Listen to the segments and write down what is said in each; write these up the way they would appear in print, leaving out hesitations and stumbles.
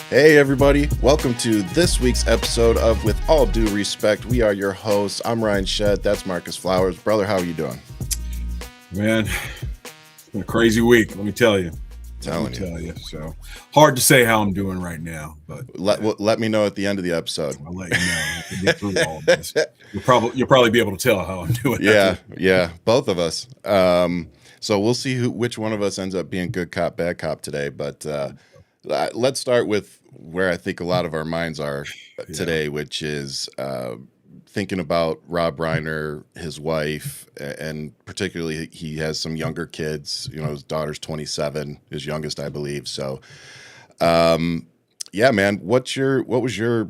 Hey everybody, welcome to this week's episode of With All Due Respect. We are your hosts. I'm Ryan Shead. That's Marcus Flowers. Brother, how are you doing? Man, it's been a crazy week, let me tell you. Tell you. So hard to say how I'm doing right now, but let me know at the end of the episode. I'll let you know. I can get through all of this. You'll probably be able to tell how I'm doing. Yeah, both of us. So we'll see which one of us ends up being good cop, bad cop today. But let's start with where I think a lot of our minds are today, which is thinking about Rob Reiner, his wife, and particularly he has some younger kids. You know, his daughter's 27, his youngest, I believe. So, yeah, man, what was your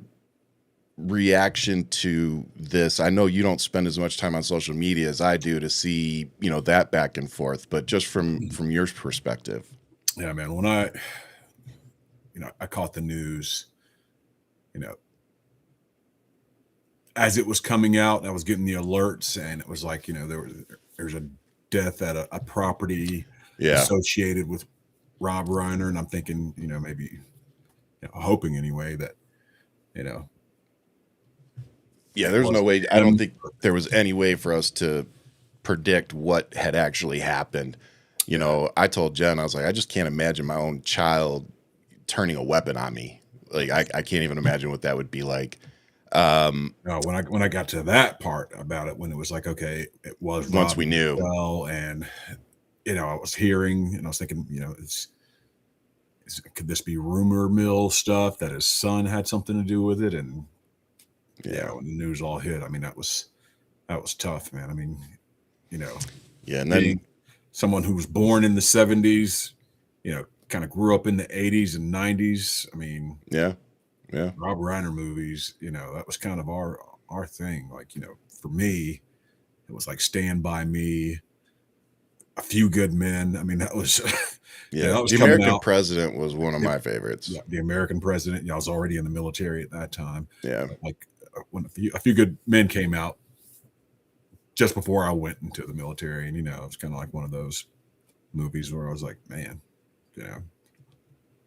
reaction to this? I know you don't spend as much time on social media as I do to see, that back and forth, but just from your perspective. Yeah, man, when I caught the news, as it was coming out, I was getting the alerts, and it was like, there's a death at a property associated with Rob Reiner, and I'm thinking, maybe, hoping anyway that, Yeah, there's no way. I don't think there was any way for us to predict what had actually happened. I told Jen, I was like, I just can't imagine my own child turning a weapon on me. Like, I can't even imagine what that would be like. No, when I got to that part about it, when it was like, okay, it was once Rob we knew, and I was hearing, and I was thinking, could this be rumor mill stuff that his son had something to do with it? And when the news all hit, I mean, that was tough, man. I mean, and then someone who was born in the 70s, kind of grew up in the 80s and 90s. I mean, Rob Reiner movies, that was kind of our thing. Like, for me, it was like Stand By Me, A Few Good Men. I mean, that was that was The American President was one of my favorites. Yeah, The American President. I was already in the military at that time. Yeah, but like when A Few Good Men came out just before I went into the military, and it was kind of like one of those movies where I was like, man,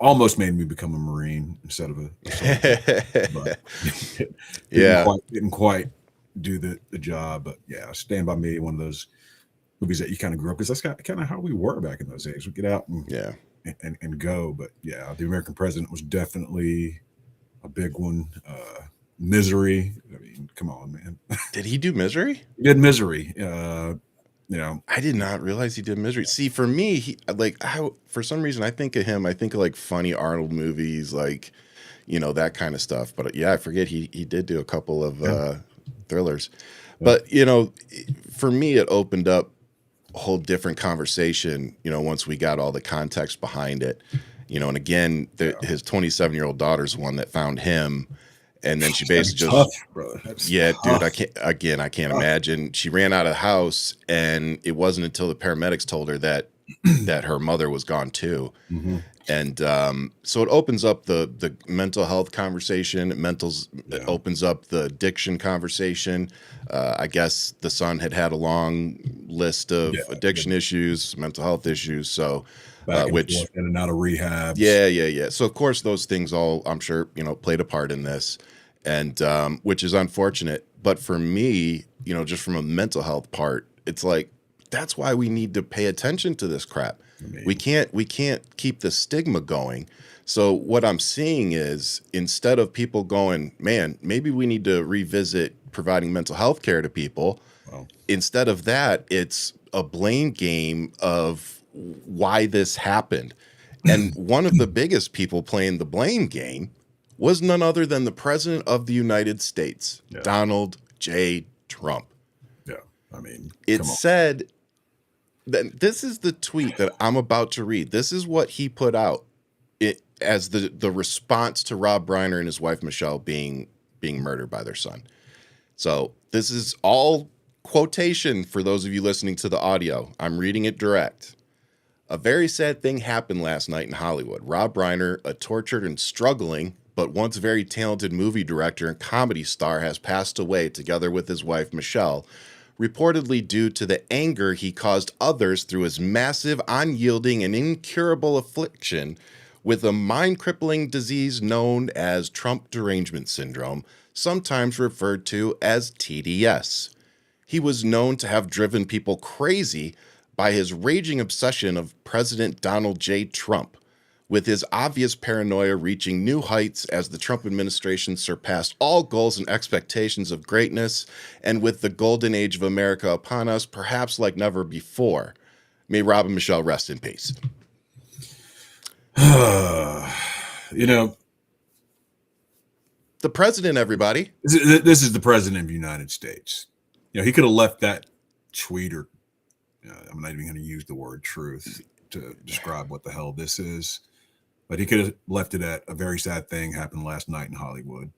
almost made me become a Marine instead of a soldier. But didn't quite do the job. But Stand By Me, one of those movies that you kind of grew up, because that's kind of how we were back in those days. We get out and go. But The American President was definitely a big one. Misery. I mean, come on, man. Did he do Misery? He did Misery. I did not realize he did Misery. See, for me, for some reason, I think of him. I think of like funny Arnold movies, like, that kind of stuff. But I forget he did do a couple of thrillers. Yeah. But, for me, it opened up a whole different conversation, once we got all the context behind it, and again, his 27-year-old daughter's one that found him. And then she basically dude, I can't imagine. She ran out of the house, and it wasn't until the paramedics told her that her mother was gone too. Mm-hmm. And so it opens up the mental health conversation. It opens up the addiction conversation. I guess the son had a long list of addiction issues, mental health issues. So which in and out of rehab. Yeah. So of course those things all, I'm sure, played a part in this, and which is unfortunate. But for me, just from a mental health part, it's like that's why we need to pay attention to this crap. I mean, We can't keep the stigma going. So what I'm seeing is, instead of people going, man, maybe we need to revisit providing mental health care to people, well, instead of that, it's a blame game of why this happened. And one of the biggest people playing the blame game was none other than the President of the United States, yeah, Donald J. Trump. yeah. I mean, It come on. said that, this is the tweet that I'm about to read. This is what he put out as the response to Rob Reiner and his wife Michelle being murdered by their son. So this is all quotation for those of you listening to the audio. I'm reading it direct. A very sad thing happened last night in Hollywood. Rob Reiner, a tortured and struggling but once very talented movie director and comedy star, has passed away together with his wife Michelle, reportedly due to the anger he caused others through his massive, unyielding, and incurable affliction with a mind-crippling disease known as Trump derangement syndrome, sometimes referred to as TDS. He was known to have driven people crazy by his raging obsession of President Donald J. Trump, with his obvious paranoia reaching new heights as the Trump administration surpassed all goals and expectations of greatness, and with the golden age of America upon us, perhaps like never before. May Rob and Michelle rest in peace. You know, the president, everybody. This is the president of the United States. You know, he could have left that tweet, or I'm not even going to use the word truth to describe what the hell this is, but he could have left it at a very sad thing happened last night in Hollywood.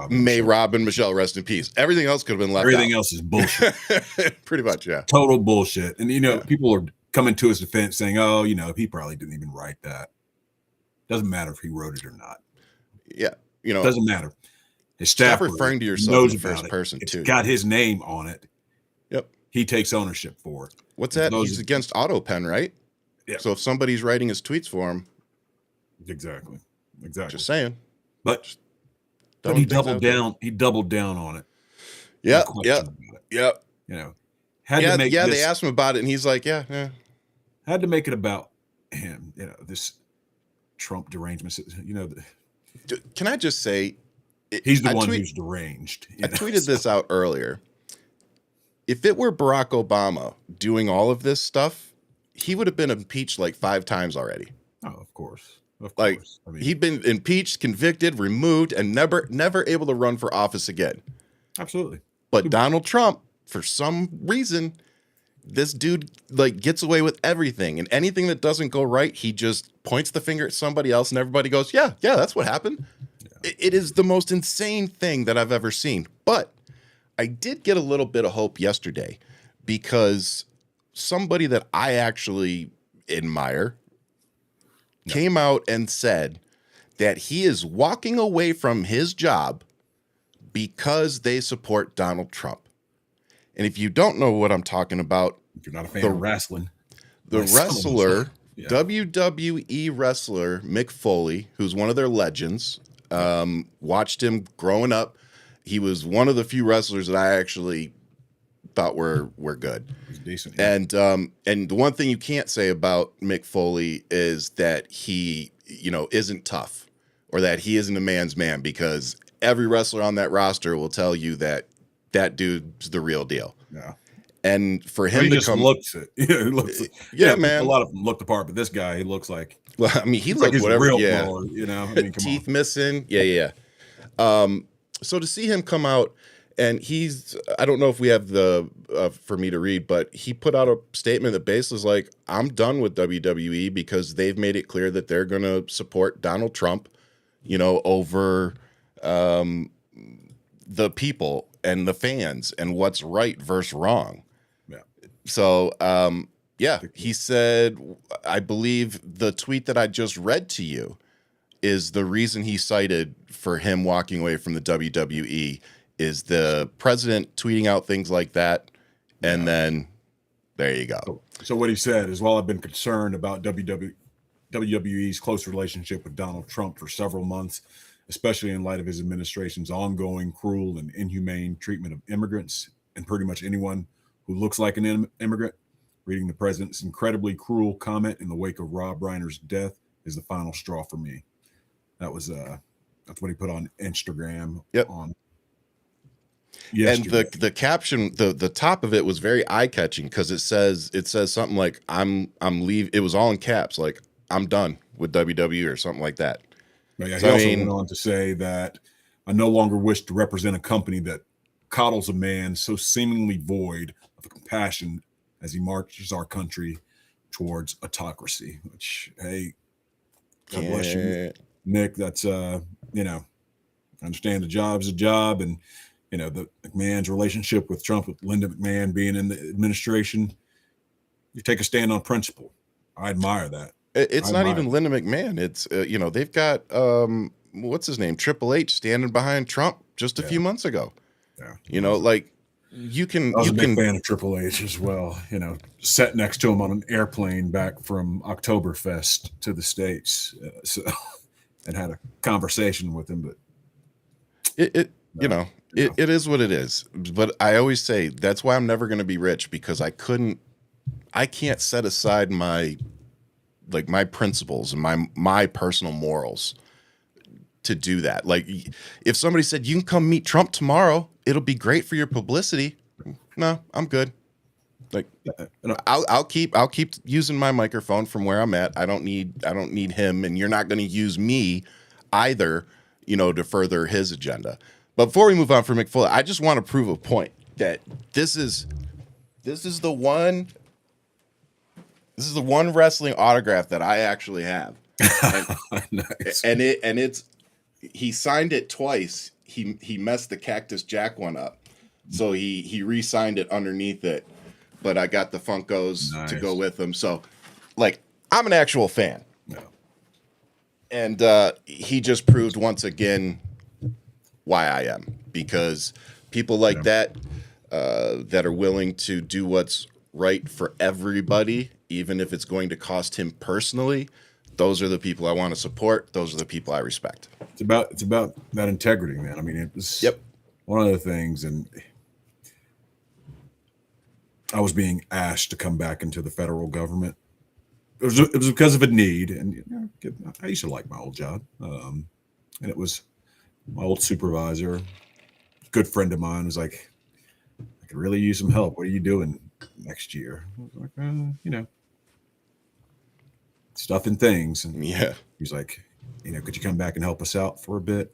May Rob and Michelle rest in peace. Everything else could have been left out. Everything else is bullshit. Pretty much, yeah. Total bullshit. And, people are coming to his defense saying, oh, he probably didn't even write that. Doesn't matter if he wrote it or not. Yeah. Doesn't matter. His staff stop referring to yourself in the first person, it's too. It's got his name on it. Yep. He takes ownership for it. What's that? He's against AutoPen, right? Yeah. So if somebody's writing his tweets for him. Exactly. Just saying. But he doubled down. He doubled down on it. Yep. They asked him about it, and he's like, yeah. Had to make it about him. This Trump derangement. Can I just say, he's the one who's deranged. I tweeted this out earlier. If it were Barack Obama doing all of this stuff, he would have been impeached like 5 times already. Oh, of course. He'd been impeached, convicted, removed, and never able to run for office again. Absolutely. But Donald Trump, for some reason, this dude gets away with everything, and anything that doesn't go right, he just points the finger at somebody else, and everybody goes, yeah, that's what happened. Yeah. It is the most insane thing that I've ever seen. But I did get a little bit of hope yesterday, because somebody that I actually admire came out and said that he is walking away from his job because they support Donald Trump. And if you don't know what I'm talking about, if you're not a fan of wrestling, the wrestler, WWE wrestler Mick Foley, who's one of their legends, watched him growing up. He was one of the few wrestlers that I actually thought were good. He's decent. Yeah. And the one thing you can't say about Mick Foley is that he, isn't tough, or that he isn't a man's man, because every wrestler on that roster will tell you that dude's the real deal. Yeah. And for him to come, looks it. He looks it. Yeah, man. A lot of them looked the part, but this guy, he looks like. Well, I mean, he looked like whatever. Real yeah. Blower, teeth missing. Yeah. So to see him come out, and I don't know if we have the for me to read, but he put out a statement that basically is like, I'm done with WWE because they've made it clear that they're going to support Donald Trump, over the people and the fans and what's right versus wrong. Yeah. So, he said, I believe the tweet that I just read to you is the reason he cited for him walking away from the WWE is the president tweeting out things like that. And then there you go. So what he said is, while I've been concerned about WWE's close relationship with Donald Trump for several months, especially in light of his administration's ongoing cruel and inhumane treatment of immigrants and pretty much anyone who looks like an immigrant. Reading the president's incredibly cruel comment in the wake of Rob Reiner's death is the final straw for me. That was that's what he put on Instagram Yep. on And yesterday. the caption, the top of it was very eye catching because it says something like I'm leave. It was all in caps, like I'm done with WWE or something like that. But yeah, So, he also went on to say that I no longer wish to represent a company that coddles a man so seemingly void of compassion as he marches our country towards autocracy. Which, hey, God bless you, Nick. That's you know, I understand the job's a job, and you know the McMahon's relationship with Trump, with Linda McMahon being in the administration. You take a stand on principle. I admire that. It's not even Linda McMahon. It's you know, they've got what's his name, Triple H, standing behind Trump just a few months ago. Yeah, you know, like you can. I was a big fan of Triple H as well. You know, sat next to him on an airplane back from Oktoberfest to the States, and had a conversation with him. But you know, it is what it is. But I always say that's why I'm never going to be rich, because I can't set aside my principles and my personal morals to do that. Like, if somebody said you can come meet Trump tomorrow, it'll be great for your publicity. No, I'm good. Like, I'll keep using my microphone from where I'm at. I don't need him, and you're not going to use me either, you know, to further his agenda. But before we move on from McFully, I just want to prove a point that this is the one wrestling autograph that I actually have. And, nice. And it's he signed it twice. He messed the Cactus Jack one up, so he re-signed it underneath it. But I got the Funkos to go with them. So, like, I'm an actual fan. No. And he just proved once again why I am, because people like that that are willing to do what's right for everybody, even if it's going to cost him personally, those are the people I want to support. Those are the people I respect. It's about that integrity, man. I mean, it was one of the things, and I was being asked to come back into the federal government. It was because of a need, and you know, I used to like my old job, and it was my old supervisor, good friend of mine, was like, I could really use some help. What are you doing next year? I was like, you know, stuff and things. And he's like, you know, could you come back and help us out for a bit?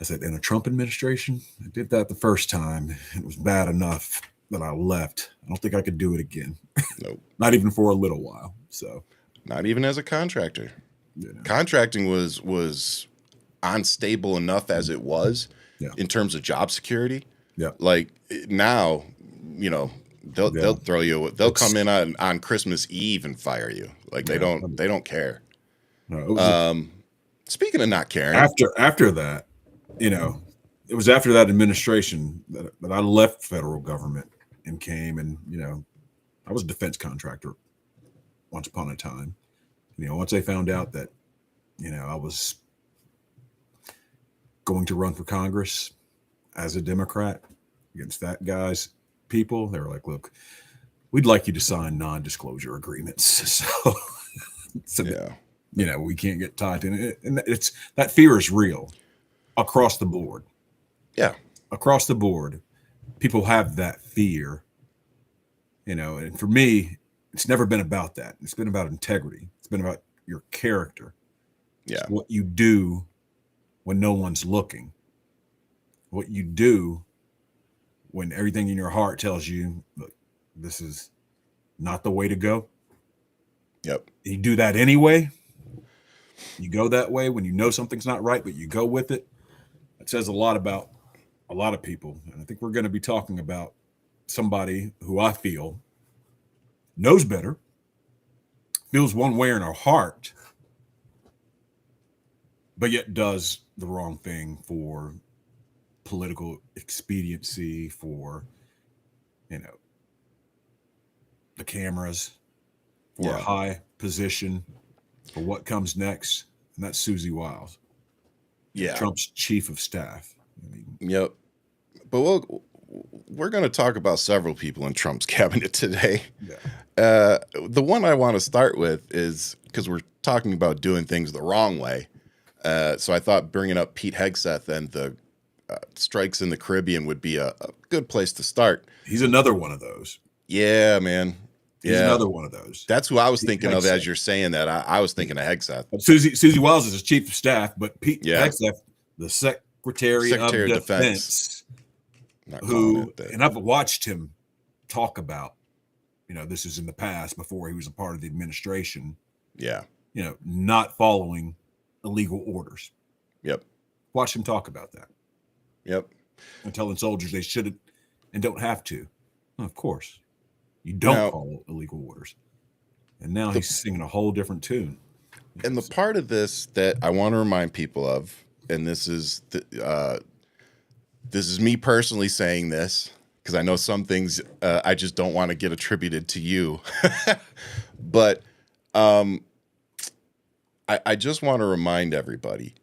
I said, in a Trump administration, I did that the first time. It was bad enough that I left. I don't think I could do it again. Nope. Not even for a little while. So, not even as a contractor. Yeah. Contracting was unstable enough as it was in terms of job security. Yeah. Like now, you know, they'll throw you. They'll come in on Christmas Eve and fire you. Like they don't care. No, speaking of not caring, after that, you know, it was after that administration that I left federal government and came, and you know, I was a defense contractor once upon a time. You know, once they found out that, you know, I was going to run for Congress as a Democrat against that guy's people, they were like, look, we'd like you to sign non-disclosure agreements. So you know, we can't get tied in it. And it's that fear is real across the board. Yeah. Across the board, people have that fear, you know, and for me, it's never been about that. It's been about integrity. It's been about your character. Yeah. It's what you do when no one's looking. What you do when everything in your heart tells you, look, this is not the way to go. Yep. You do that anyway. You go that way when you know something's not right, but you go with it. It says a lot about a lot of people. And I think we're going to be talking about somebody who I feel knows better, feels one way in our heart, but yet does the wrong thing for political expediency, for, you know, the cameras, for a high position, for what comes next. And that's Susie Wiles. Yeah. Trump's chief of staff. Yep. But we're going to talk about several people in Trump's cabinet today. Yeah. The one I want to start with is because we're talking about doing things the wrong way. So I thought bringing up Pete Hegseth and the strikes in the Caribbean would be a good place to start. He's another one of those. Yeah, man. He's another one of those. That's who I was thinking of as you're saying that. I was thinking of Hegseth. Susie Wiles is his chief of staff, but Pete Hegseth, the Secretary of Defense, and I've watched him talk about, this is in the past before he was a part of the administration. Yeah. Not following illegal orders. Yep. Watch him talk about that. Yep. And telling soldiers they shouldn't and don't have to. Well, of course. You don't follow illegal orders. And now he's singing a whole different tune. And the part of this that I want to remind people of, and this is me personally saying this, because I know some things I just don't want to get attributed to you. But I just want to remind everybody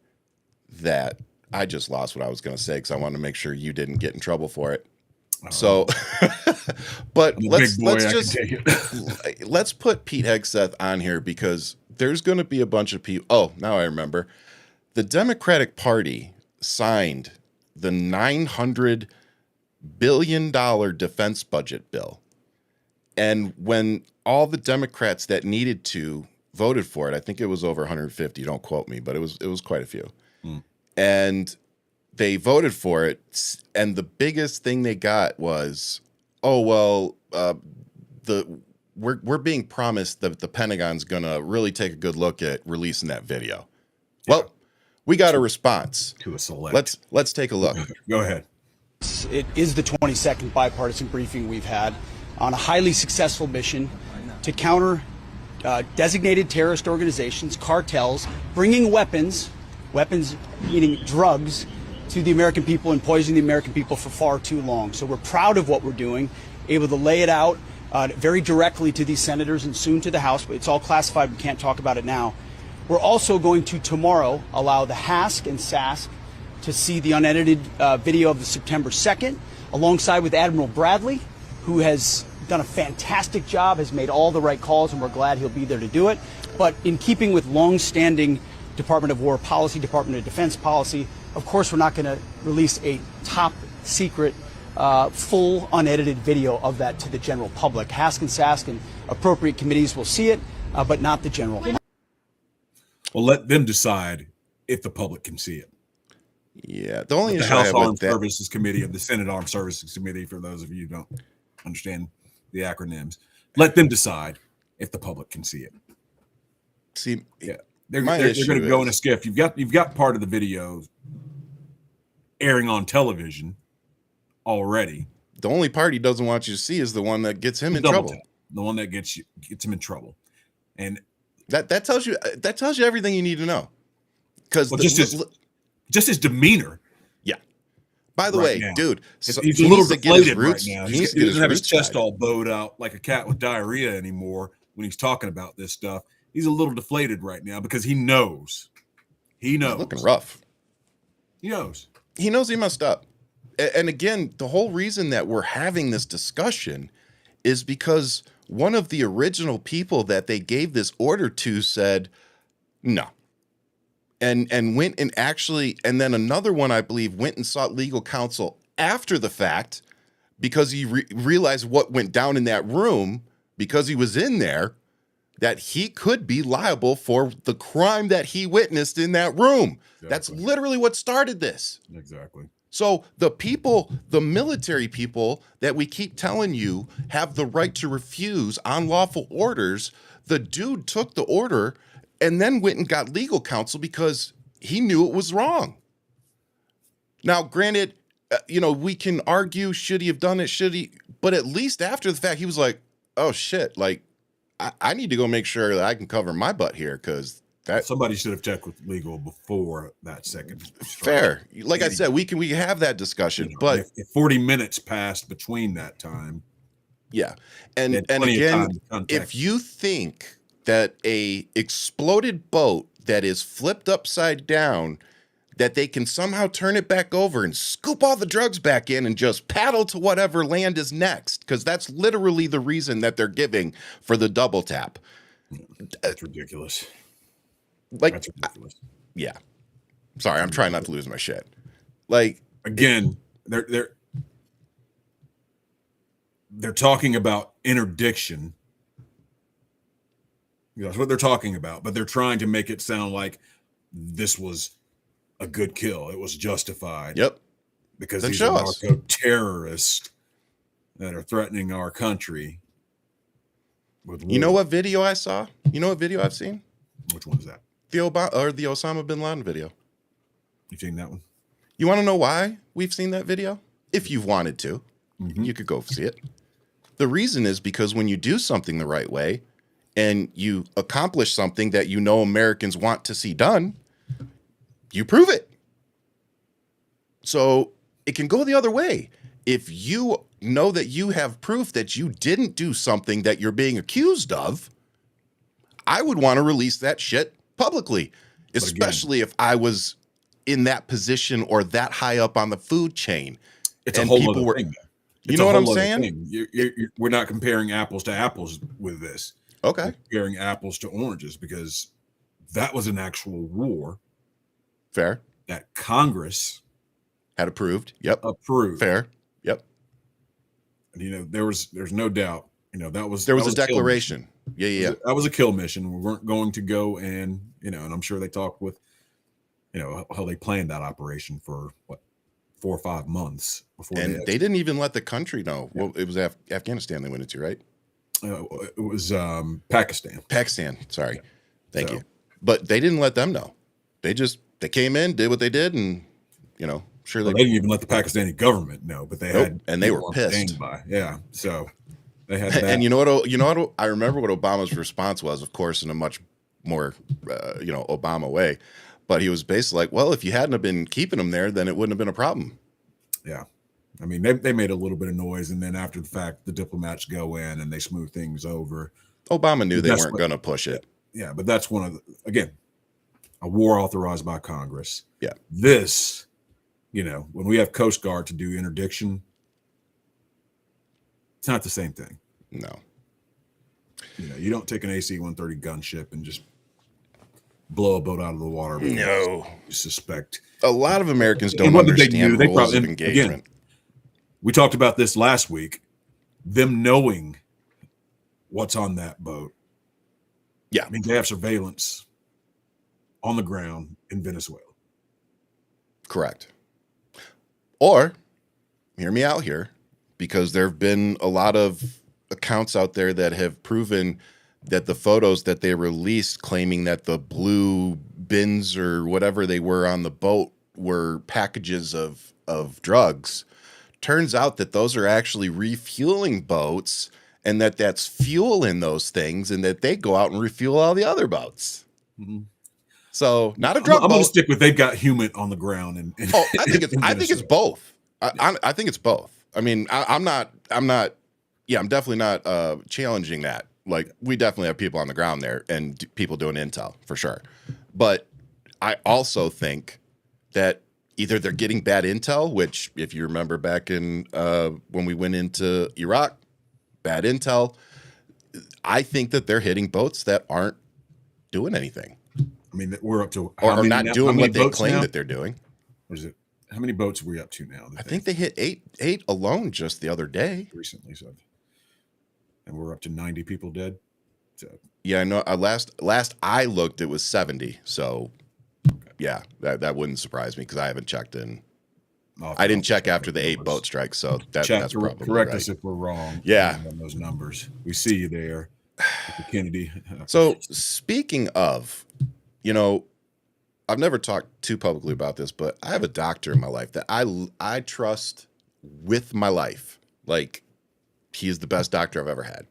that I just lost what I was going to say because I want to make sure you didn't get in trouble for it. So, but let's put Pete Hegseth on here because there's going to be a bunch of people. Oh, now I remember. The Democratic Party signed the $900 billion defense budget bill. And when all the Democrats that needed to voted for it, I think it was over 150. Don't quote me, but it was quite a few. And they voted for it, and the biggest thing they got was, we're being promised that the Pentagon's gonna really take a good look at releasing that video. Yeah. Well, we got a response to a select. Let's take a look. Go ahead. It is the 22nd bipartisan briefing we've had on a highly successful mission to counter designated terrorist organizations, cartels, bringing weapons meaning drugs, to the American people and poisoning the American people for far too long. So we're proud of what we're doing, able to lay it out very directly to these senators and soon to the House. But it's all classified. We can't talk about it now. We're also going to tomorrow allow the HASC and SASC to see the unedited video of the September 2nd, alongside with Admiral Bradley, who has done a fantastic job, has made all the right calls, and we're glad he'll be there to do it. But in keeping with long-standing Department of War policy, Department of Defense policy, of course, we're not going to release a top secret, full unedited video of that to the general public. HASC and SASC and appropriate committees will see it, but not the general. Well, let them decide if the public can see it. Yeah, the only the House Armed Services Committee and the Senate Armed Services Committee, for those of you who don't understand the acronyms, let them decide if the public can see it. See, yeah, they're going to go in a skiff. You've got part of the video airing on television already. The only part he doesn't want you to see is the one that gets him in trouble. The one that gets him in trouble, and that tells you everything you need to know. Because just his demeanor. Yeah. By the way, now, dude, he's a little deflated right now. He doesn't have his chest all bowed out like a cat with diarrhea anymore when he's talking about this stuff. He's a little deflated right now because he knows. He's looking rough. He knows. He knows he messed up. And again, the whole reason that we're having this discussion is because one of the original people that they gave this order to said no. And went and and then another one, I believe, went and sought legal counsel after the fact because he realized what went down in that room because he was in there, that he could be liable for the crime that he witnessed in that room. Exactly. That's literally what started this. Exactly. So the military people that we keep telling you have the right to refuse unlawful orders, the dude took the order and then went and got legal counsel because he knew it was wrong. Now, granted, we can argue, should he have done it? But at least after the fact, he was like, oh shit, like I need to go make sure that I can cover my butt here because somebody should have checked with legal before that second strike. Fair. Like I said, we can have that discussion, but if 40 minutes passed between that time. Yeah. And again, if you think that a exploded boat that is flipped upside down that they can somehow turn it back over and scoop all the drugs back in and just paddle to whatever land is next. Because that's literally the reason that they're giving for the double tap. That's ridiculous. Like, That's ridiculous. Yeah. Sorry, I'm trying not to lose my shit. Like, again, they're talking about interdiction. That's what they're talking about, but they're trying to make it sound like this was a good kill. It was justified. Yep. Because Then these are show us. narco terrorists that are threatening our country. You know what video I saw? You know what video I've seen? Which one is that? The Osama bin Laden video. You've seen that one? You want to know why we've seen that video? If you've wanted to, you could go see it. The reason is because when you do something the right way and you accomplish something that you know Americans want to see done, you prove it. So it can go the other way. If you know that you have proof that you didn't do something that you're being accused of, I would want to release that shit publicly, especially if I was in that position or that high up on the food chain. It's a whole other thing. You know what I'm saying? We're not comparing apples to apples with this. Okay. We're comparing apples to oranges because that was an actual war. Fair. That Congress had approved. Yep. Approved. Fair. Yep. And, there's no doubt, there was a declaration. Yeah. That was a kill mission. We weren't going to go and, and I'm sure they talked with, how they planned that operation for 4 or 5 months before. And they didn't even let the country know. Yeah. Well, it was Afghanistan they went into, right? It was Pakistan. Pakistan. Sorry. Thank you. But they didn't let them know. They came in, did what they did, and sure they didn't even let the Pakistani government know. But they had, and they were pissed. Yeah. So they had that. And you know what? I remember what Obama's response was, of course, in a much more Obama way. But he was basically like, well, if you hadn't have been keeping them there, then it wouldn't have been a problem. Yeah. I mean, they made a little bit of noise, and then after the fact, the diplomats go in and they smooth things over. Obama knew they weren't going to push it. Yeah, but that's again, a war authorized by Congress. Yeah. This, when we have Coast Guard to do interdiction, it's not the same thing. No. You don't take an AC-130 gunship and just blow a boat out of the water. No. You suspect. A lot of Americans don't understand rules of engagement. Again, we talked about this last week. Them knowing what's on that boat. Yeah. I mean, they have surveillance on the ground in Venezuela. Correct. Or, hear me out here, because there have been a lot of accounts out there that have proven that the photos that they released claiming that the blue bins or whatever they were on the boat were packages of drugs. Turns out that those are actually refueling boats and that's fuel in those things and that they go out and refuel all the other boats. Mm-hmm. So not a drug boat. I'm going to stick with they've got human on the ground. I think it's both. I think it's both. I mean, I'm definitely not challenging that. Like, we definitely have people on the ground there and people doing intel for sure. But I also think that either they're getting bad intel, which if you remember back in when we went into Iraq, bad intel. I think that they're hitting boats that aren't doing anything. I mean, we're up to or not doing what they claim that they're doing. What is it? How many boats are we up to now? I think they hit eight alone just the other day. Recently, so. And we're up to 90 people dead. So. Yeah, I know. Last I looked, it was 70. So, yeah, that wouldn't surprise me because I haven't checked in. I didn't check after the 8 boat strike, so that's probably correct right. us if we're wrong. Yeah, on those numbers. We see you there, Mr. Kennedy. So, speaking of, I've never talked too publicly about this, but I have a doctor in my life that I trust with my life. Like, he is the best doctor I've ever had.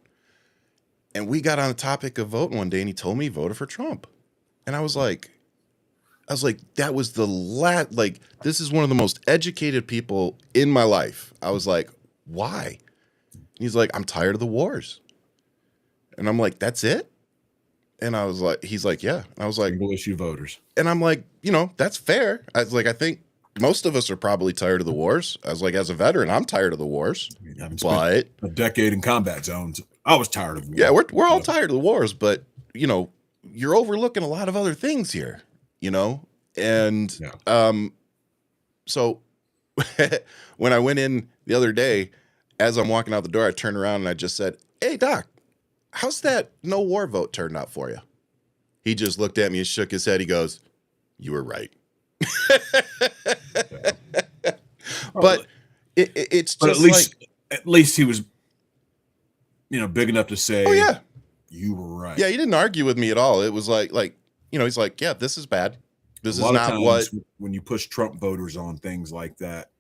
And we got on the topic of voting one day, and he told me he voted for Trump. And I was like, that was this is one of the most educated people in my life. I was like, why? And he's like, I'm tired of the wars. And I'm like, that's it? And I was like, he's like, yeah. And I was like, Single issue voters. and I'm like, that's fair. I was like, I think most of us are probably tired of the wars. I was like, as a veteran, I'm tired of the wars. I mean, having But spent a decade in combat zones, I was tired of war. yeah, we're all tired of the wars, but you're overlooking a lot of other things here, And so when I went in the other day, as I'm walking out the door, I turned around and I just said, "Hey, Doc, how's that no war vote turned out for you?" He just looked at me and shook his head. He goes, "You were right." But it's just at least he was, big enough to say, "Oh yeah, you were right." yeah." He didn't argue with me at all. It was like he's like, "Yeah, this is bad. This A is lot of not times what." when you push Trump voters on things like that,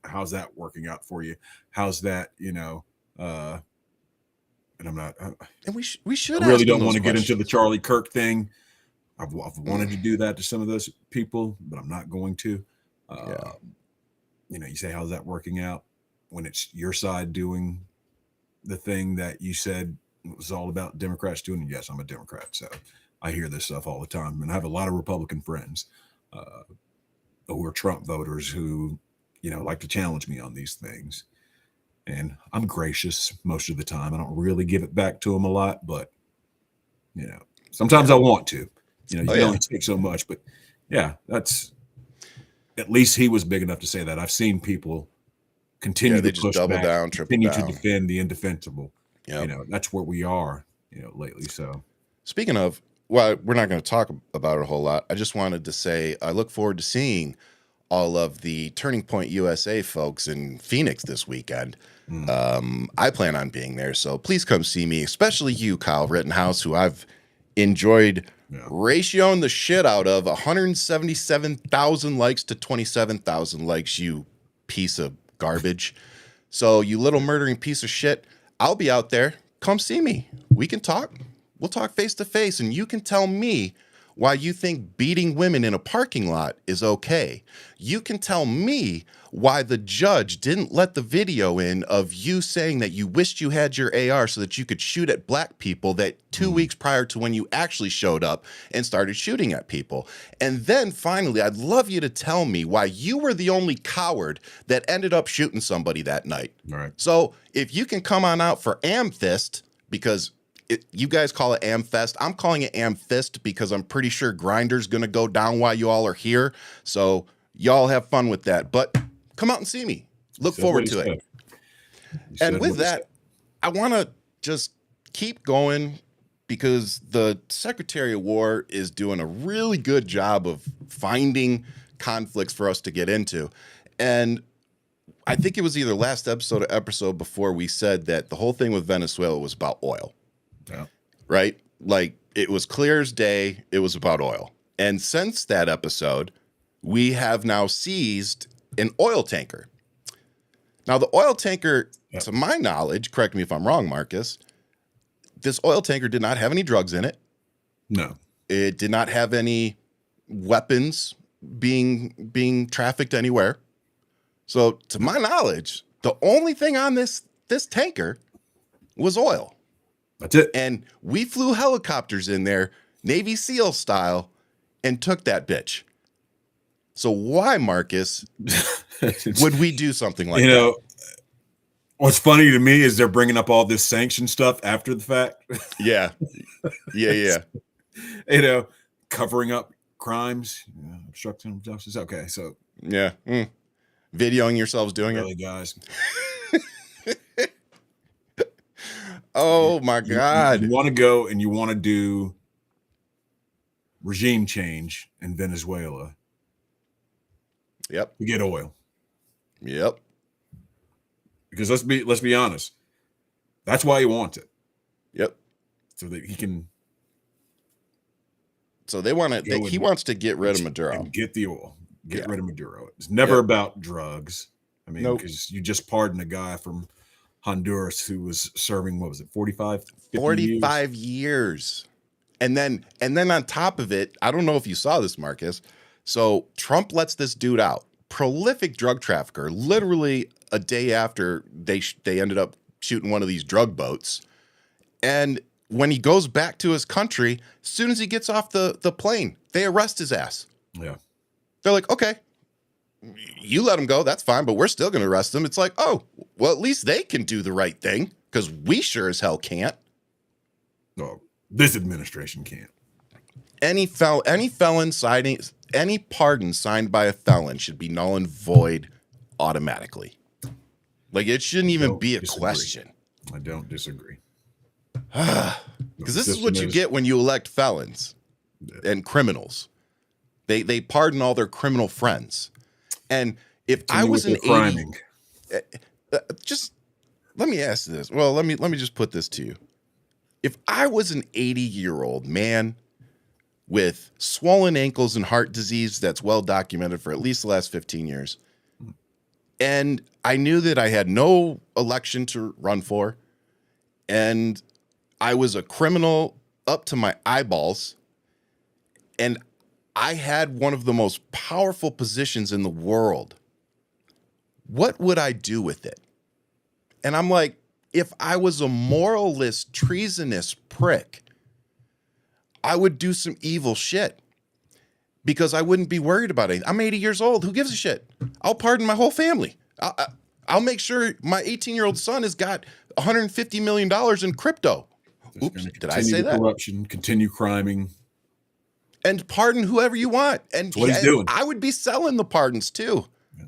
how's that working out for you? How's that, and I'm not. And we should. I really ask him don't those want to get into the questions. Charlie Kirk thing. I've wanted to do that to some of those people, but I'm not going to. Yeah. You say, how's that working out when it's your side doing the thing that you said was all about Democrats doing? Yes, I'm a Democrat, so I hear this stuff all the time, and I have a lot of Republican friends who are Trump voters who, like to challenge me on these things. And I'm gracious most of the time. I don't really give it back to them a lot, but sometimes I want to. You can only take so much, but yeah, that's at least he was big enough to say that. I've seen people continue they to just push double back, down, triple continue down. to defend the indefensible. Yep. That's where we are, lately. So Speaking of, well, we're not going to talk about it a whole lot. I just wanted to say I look forward to seeing all of the Turning Point USA folks in Phoenix this weekend. I plan on being there, so please come see me, especially you, Kyle Rittenhouse, who I've enjoyed ratioing the shit out of. 177,000 likes to 27,000 likes, you piece of garbage. So you little murdering piece of shit, I'll be out there. Come see me. We can talk. We'll talk face to face, and you can tell me why you think beating women in a parking lot is okay. You can tell me why the judge didn't let the video in of you saying that you wished you had your AR so that you could shoot at black people that 2 weeks prior to when you actually showed up and started shooting at people. And then finally, I'd love you to tell me why you were the only coward that ended up shooting somebody that night. all right. So if you can come on out for Amfist, because you guys call it Amfest. I'm calling it Amfist because I'm pretty sure Grindr's going to go down while you all are here. So y'all have fun with that. But come out and see me. Look forward to it. And with that, I want to just keep going because the Secretary of War is doing a really good job of finding conflicts for us to get into. And I think it was either last episode or episode before we said that the whole thing with Venezuela was about oil. Yeah. Right? Like it was clear as day, it was about oil. And since that episode, we have now seized an oil tanker. Now, the oil tanker, to my knowledge, correct me if I'm wrong, Marcus, this oil tanker did not have any drugs in it. No. It did not have any weapons being trafficked anywhere. So, to my knowledge, the only thing on this tanker was oil. That's it. And we flew helicopters in there, Navy SEAL style, and took that bitch. So why, Marcus, would we do something like that? What's funny to me is they're bringing up all this sanction stuff after the fact. Yeah. Covering up crimes, obstruction of justice. Okay, so yeah, videoing yourselves doing really, guys. Oh my God! You want to go and you want to do regime change in Venezuela. Yep. To get oil. Yep. Because let's be honest, that's why he wants it. Yep. So that he can. So they want to. He wants to get rid of Maduro. Get the oil. Get rid of Maduro. It's never about drugs. I mean, because you just pardoned a guy from Honduras who was serving, what was it, 45 years. And then on top of it, I don't know if you saw this, Marcus. So Trump lets this dude out. Prolific drug trafficker, literally a day after they ended up shooting one of these drug boats. And when he goes back to his country, as soon as he gets off the plane, they arrest his ass. Yeah. They're like, okay, you let him go, that's fine, but we're still going to arrest him. It's like, oh, well, at least they can do the right thing, because we sure as hell can't. No, this administration can't. Any felon signing, any pardon signed by a felon should be null and void automatically. Like, it shouldn't even be a question. I don't disagree. Because this is what you get when you elect felons and criminals. They pardon all their criminal friends. And if I was an 80, just let me ask this. Well, let me just put this to you. If I was an 80-year-old man with swollen ankles and heart disease that's well documented for at least the last 15 years, and I knew that I had no election to run for, and I was a criminal up to my eyeballs, and I had one of the most powerful positions in the world, what would I do with it? And I'm like, if I was a moralist, treasonous prick, I would do some evil shit because I wouldn't be worried about it. I'm 80 years old. Who gives a shit? I'll pardon my whole family. I'll make sure my 18-year-old son has got $150 million in crypto. Oops, did I say that? Corruption, continue criming. And pardon whoever you want. And what he's doing. I would be selling the pardons too. Yeah.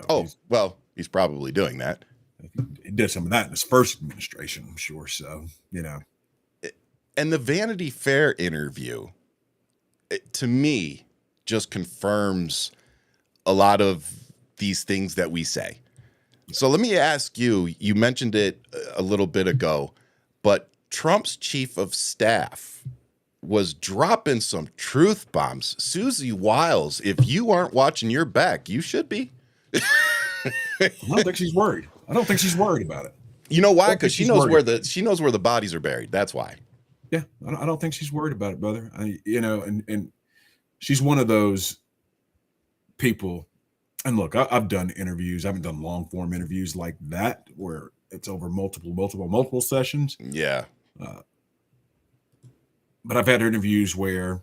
No, he's probably doing that. He did some of that in his first administration, I'm sure. So, And the Vanity Fair interview, to me, just confirms a lot of these things that we say. So let me ask you, you mentioned it a little bit ago, but Trump's chief of staff was dropping some truth bombs. Susie Wiles, if you aren't watching your back, you should be. I don't think she's worried. I don't think she's worried about it. You know why? Because she knows where the bodies are buried. That's why. Yeah, I don't think she's worried about it, brother. And she's one of those people. And look, I've done interviews. I haven't done long form interviews like that where it's over multiple sessions. Yeah. But I've had interviews where,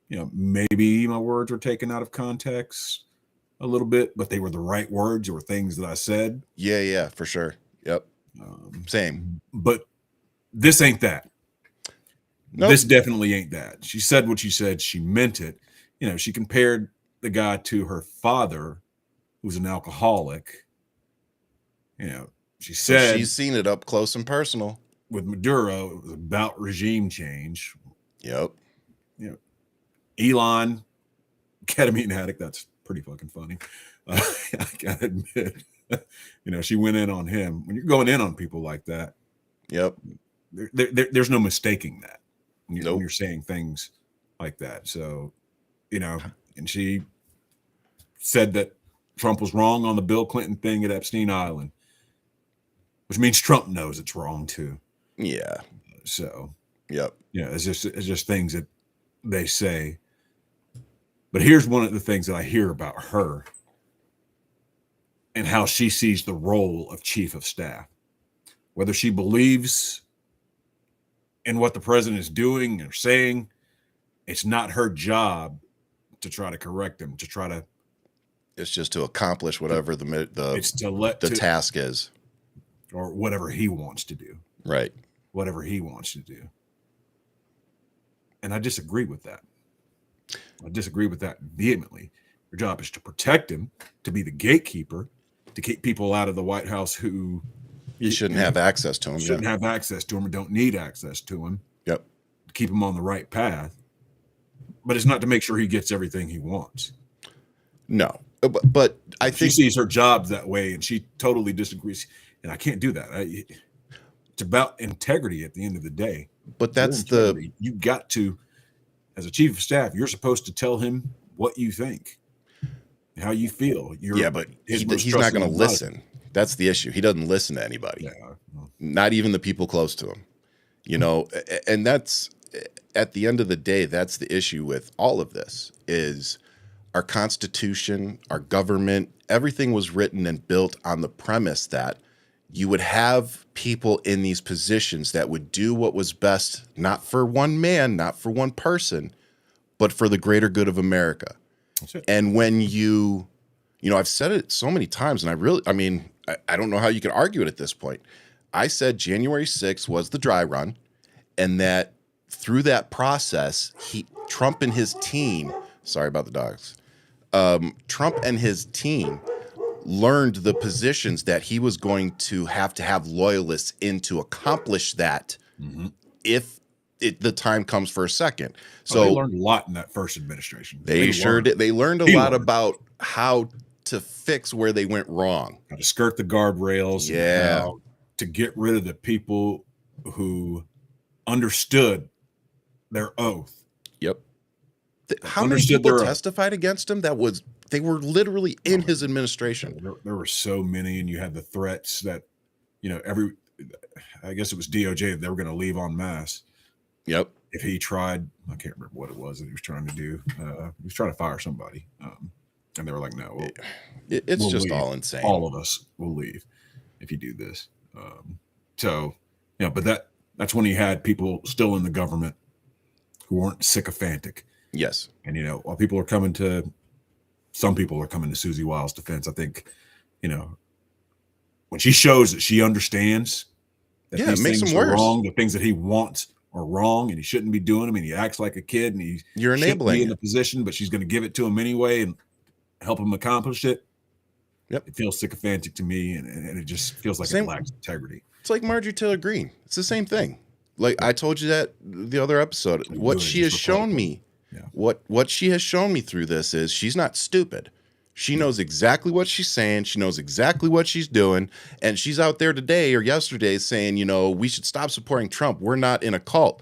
maybe my words were taken out of context a little bit, but they were the right words or things that I said. Yeah, for sure. Yep. Same. But this ain't that. Nope. This definitely ain't that. She said what she said. She meant it. She compared the guy to her father, who's an alcoholic. She said she's seen it up close and personal. With Maduro, it was about regime change. Yep. Elon, ketamine addict. That's pretty fucking funny. I gotta admit, she went in on him. When you're going in on people like that, yep, there's no mistaking that when nope. you're saying things like that. So, and she said that Trump was wrong on the Bill Clinton thing at Epstein Island, which means Trump knows it's wrong too. Yeah. So, yep. It's just things that they say. But here's one of the things that I hear about her and how she sees the role of chief of staff. Whether she believes in what the president is doing or saying, it's not her job to try to correct him, to try to. It's just to accomplish whatever the task is. Or whatever he wants to do. Right. Whatever he wants to do. And I disagree with that. I disagree with that vehemently. Your job is to protect him, to be the gatekeeper, to keep people out of the White House who shouldn't have access to him. Shouldn't have access to him or don't need access to him. Yep. To keep him on the right path. But it's not to make sure he gets everything he wants. No. But I think she sees her job that way and she totally disagrees. And I can't do that. It's about integrity at the end of the day. But that's you got to, as a chief of staff, you're supposed to tell him what you think, how you feel. But he's not going to listen. That's the issue. He doesn't listen to anybody. Yeah. Not even the people close to him. And that's, at the end of the day, that's the issue with all of this is our Constitution, our government, everything was written and built on the premise that you would have people in these positions that would do what was best, not for one man, not for one person, but for the greater good of America. That's it. And when I've said it so many times, and I don't know how you can argue it at this point. I said January 6th was the dry run, and that through that process, Trump and his team, sorry about the dogs, Trump and his team learned the positions that he was going to have loyalists in to accomplish that if the time comes for a second. So they learned a lot in that first administration. They sure did. They learned a lot about how to fix where they went wrong. How to skirt the guardrails. Yeah. And how to get rid of the people who understood their oath. Yep. How many people testified against him? They were literally in his administration. There were so many, and you had the threats that, I guess it was DOJ that they were going to leave en masse. Yep. If he tried, I can't remember what it was that he was trying to do. He was trying to fire somebody. And they were like, no, it's just leave. all insane. All of us will leave if you do this. But that's when he had people still in the government who weren't sycophantic. Yes. And, while some people are coming to Susie Wiles' defense, I think, when she shows that she understands that these it makes things them are worse. wrong, the things that he wants are wrong, and he shouldn't be doing them, and he acts like a kid, and you're enabling be in the position, but she's going to give it to him anyway and help him accomplish it. Yep. It feels sycophantic to me, and it just feels like it lacks integrity. It's like Marjorie Taylor Greene. It's the same thing. Like I told you that the other episode. What she has shown me, what she has shown me through this is she's not stupid. She knows exactly what she's saying. She knows exactly what she's doing. And she's out there today or yesterday saying, we should stop supporting Trump. We're not in a cult.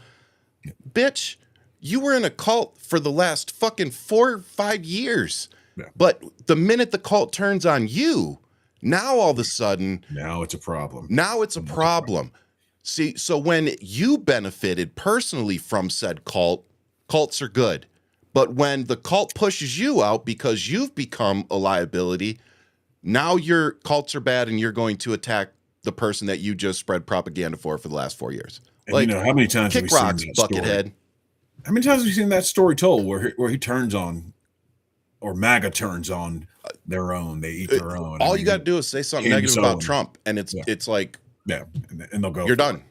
Yeah. Bitch, you were in a cult for the last fucking 4 or 5 years. Yeah. But the minute the cult turns on you, now all of a sudden. Now it's a problem. See, so when you benefited personally from said cult, cults are good. But when the cult pushes you out because you've become a liability, now your cults are bad and you're going to attack the person that you just spread propaganda for the last 4 years. And how many times have we seen that Buckethead. How many times have we seen that story told where he turns on, or MAGA turns on their own, they eat their own. All you got to do is say something negative about Trump, and it's like, and they'll go, you're done.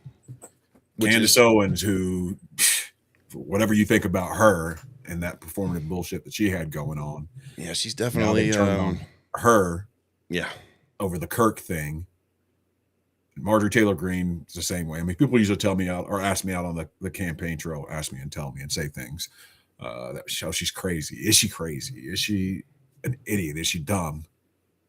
Candace Owens, who, whatever you think about her and that performative bullshit that she had going on. Yeah, she's definitely on her. Yeah. Over the Kirk thing. Marjorie Taylor Greene is the same way. I mean, people usually tell me out or ask me out on the campaign trail, ask me and tell me and say things that show she's crazy. Is she crazy? Is she an idiot? Is she dumb?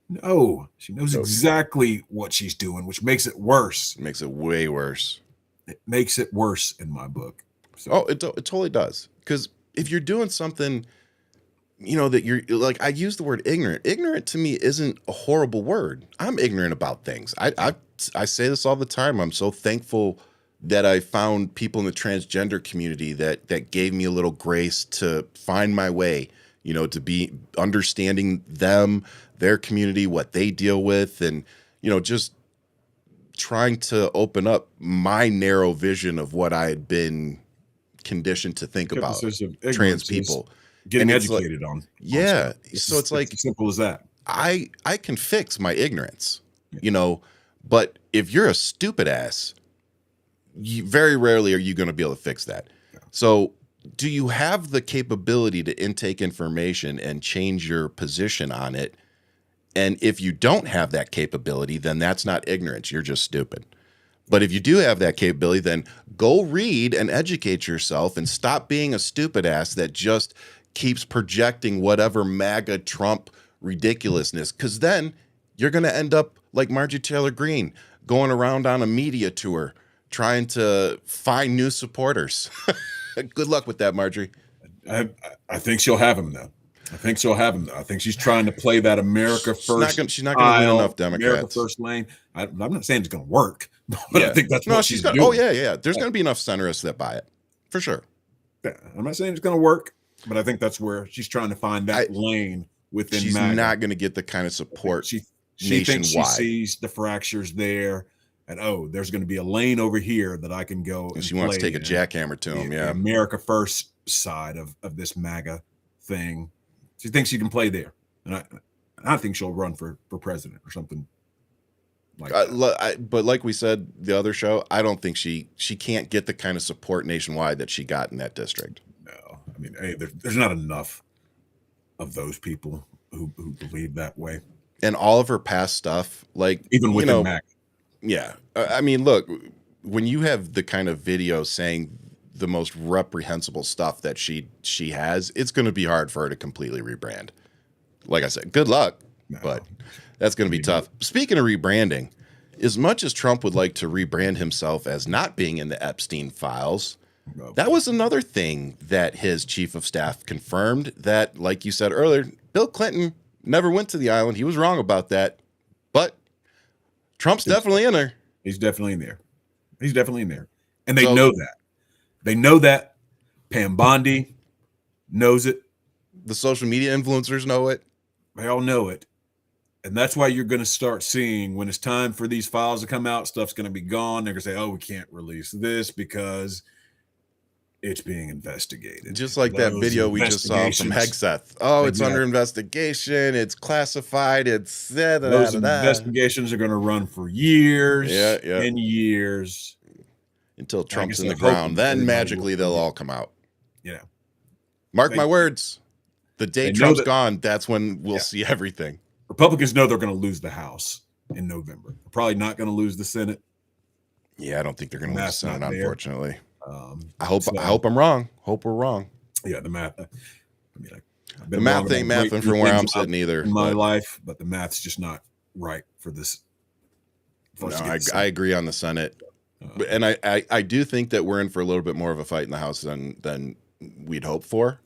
No, she knows exactly what she's doing, which makes it worse. It makes it way worse. It makes it worse in my book. So. It totally does. Because if you're doing something, that you're like, I use the word ignorant. Ignorant to me isn't a horrible word. I'm ignorant about things. I say this all the time. I'm so thankful that I found people in the transgender community that gave me a little grace to find my way, to be understanding them, their community, what they deal with, and, just trying to open up my narrow vision of what I had been conditioned to think about trans people. Getting educated on. Yeah. So it's like as simple as that. I can fix my ignorance, but if you're a stupid ass, very rarely are you going to be able to fix that. Yeah. So do you have the capability to intake information and change your position on it? And if you don't have that capability, then that's not ignorance. You're just stupid. But if you do have that capability, then go read and educate yourself and stop being a stupid ass that just keeps projecting whatever MAGA Trump ridiculousness. Because then you're going to end up like Marjorie Taylor Greene going around on a media tour trying to find new supporters. Good luck with that, Marjorie. I think she'll have him, though. I think she's trying to play that America first. She's not going to win enough Democrats. America first lane. I'm not saying it's going to work, but I think that's what she's doing. Oh, yeah. There's going to be enough centrists that buy it, for sure. Yeah, I'm not saying it's going to work, but I think that's where she's trying to find that lane within She's MAGA. Not going to get the kind of support. She thinks she nationwide. sees the fractures there, and there's going to be a lane over here that I can go. And she wants to take a in. jackhammer to him. The Yeah, America First side of this MAGA thing. She thinks she can play there, and I think she'll run for president or something like that. But like we said the other show, I don't think she can't get the kind of support nationwide that she got in that district. No, I mean, hey, there's not enough of those people who believe that way. And all of her past stuff, like even within MAGA. Yeah, I mean, look, when you have the kind of video saying the most reprehensible stuff that she has, it's going to be hard for her to completely rebrand. Like I said, good luck, but that's going to be tough. Speaking of rebranding, as much as Trump would like to rebrand himself as not being in the Epstein files, that was another thing that his chief of staff confirmed, that, like you said earlier, Bill Clinton never went to the island. He was wrong about that, but Trump's definitely in there. He's definitely in there. He's definitely in there. And they know that. They know that. Pam Bondi knows it. The social media influencers know it. They all know it. And that's why you're going to start seeing, when it's time for these files to come out, stuff's going to be gone. They're going to say, we can't release this because it's being investigated. Just like that video we just saw from Hegseth. It's under investigation. It's classified. It's those investigations are going to run for years and years. Until Trump's in the ground. Then magically they'll all come out. Yeah. Mark my words. The day Trump's gone, that's when we'll see everything. Republicans know they're going to lose the House in November. They're probably not going to lose the Senate. Yeah, I don't think they're going to lose the Senate, unfortunately. I I hope I'm wrong. Hope we're wrong. Yeah, the math. The math ain't mathing from where I'm sitting either. In my life, but the math's just not right for this. No, I agree on the Senate. And I do think that we're in for a little bit more of a fight in the House than we'd hoped for.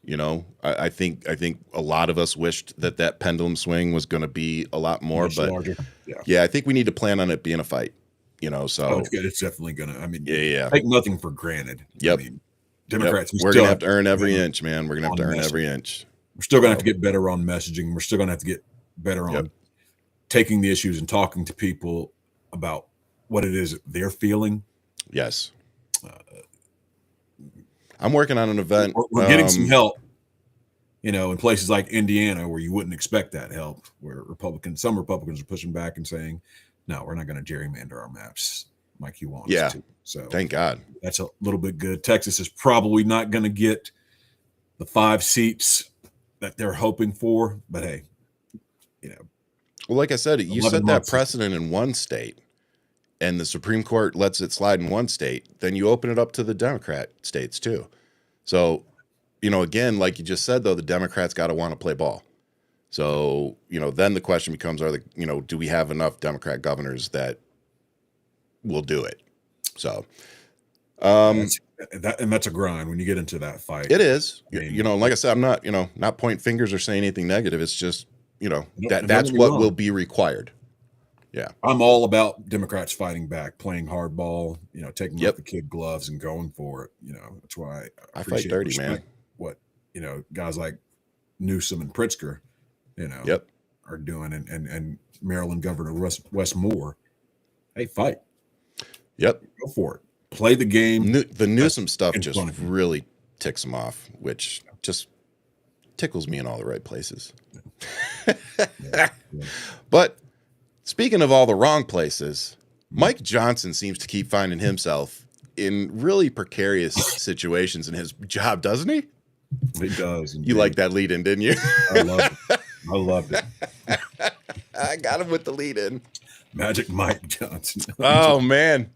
You know, I think a lot of us wished that pendulum swing was going to be a lot more, but larger. Yeah, I think we need to plan on it being a fight. You know, so it's definitely gonna. I mean, yeah. Take nothing for granted. Yep. I mean, Democrats. We're gonna have to earn every inch, man. We're gonna have to earn every inch. We're still gonna have to get better on messaging. We're still gonna have to get better on taking the issues and talking to people about what it is that they're feeling. Yes. I'm working on an event. We're getting some help, in places like Indiana where you wouldn't expect that help, where some Republicans are pushing back and saying, no, we're not going to gerrymander our maps like you want us to. So thank God. That's a little bit good. Texas is probably not going to get the 5 seats that they're hoping for, but hey, Well, like I said, you set that precedent in one state, and the Supreme Court lets it slide in one state, then you open it up to the Democrat states too. So, again, like you just said, though, the Democrats got to want to play ball. So, then the question becomes, do we have enough Democrat governors that will do it? So, that's a grind when you get into that fight. It is, like I said, I'm not, not pointing fingers or saying anything negative. It's just, that's what will be required. Yeah. I'm all about Democrats fighting back, playing hardball, taking off the kid gloves and going for it. That's why I fight dirty, man. What, guys like Newsom and Pritzker, are doing, and Maryland Governor Wes Moore. Hey, fight. Yep. Go for it. Play the game. The Newsom stuff just really ticks him off, which just tickles me in all the right places. But speaking of all the wrong places, Mike Johnson seems to keep finding himself in really precarious situations in his job, doesn't he? He does. Indeed. You liked that lead in, didn't you? I loved it. I got him with the lead in. Magic Mike Johnson. Oh, man.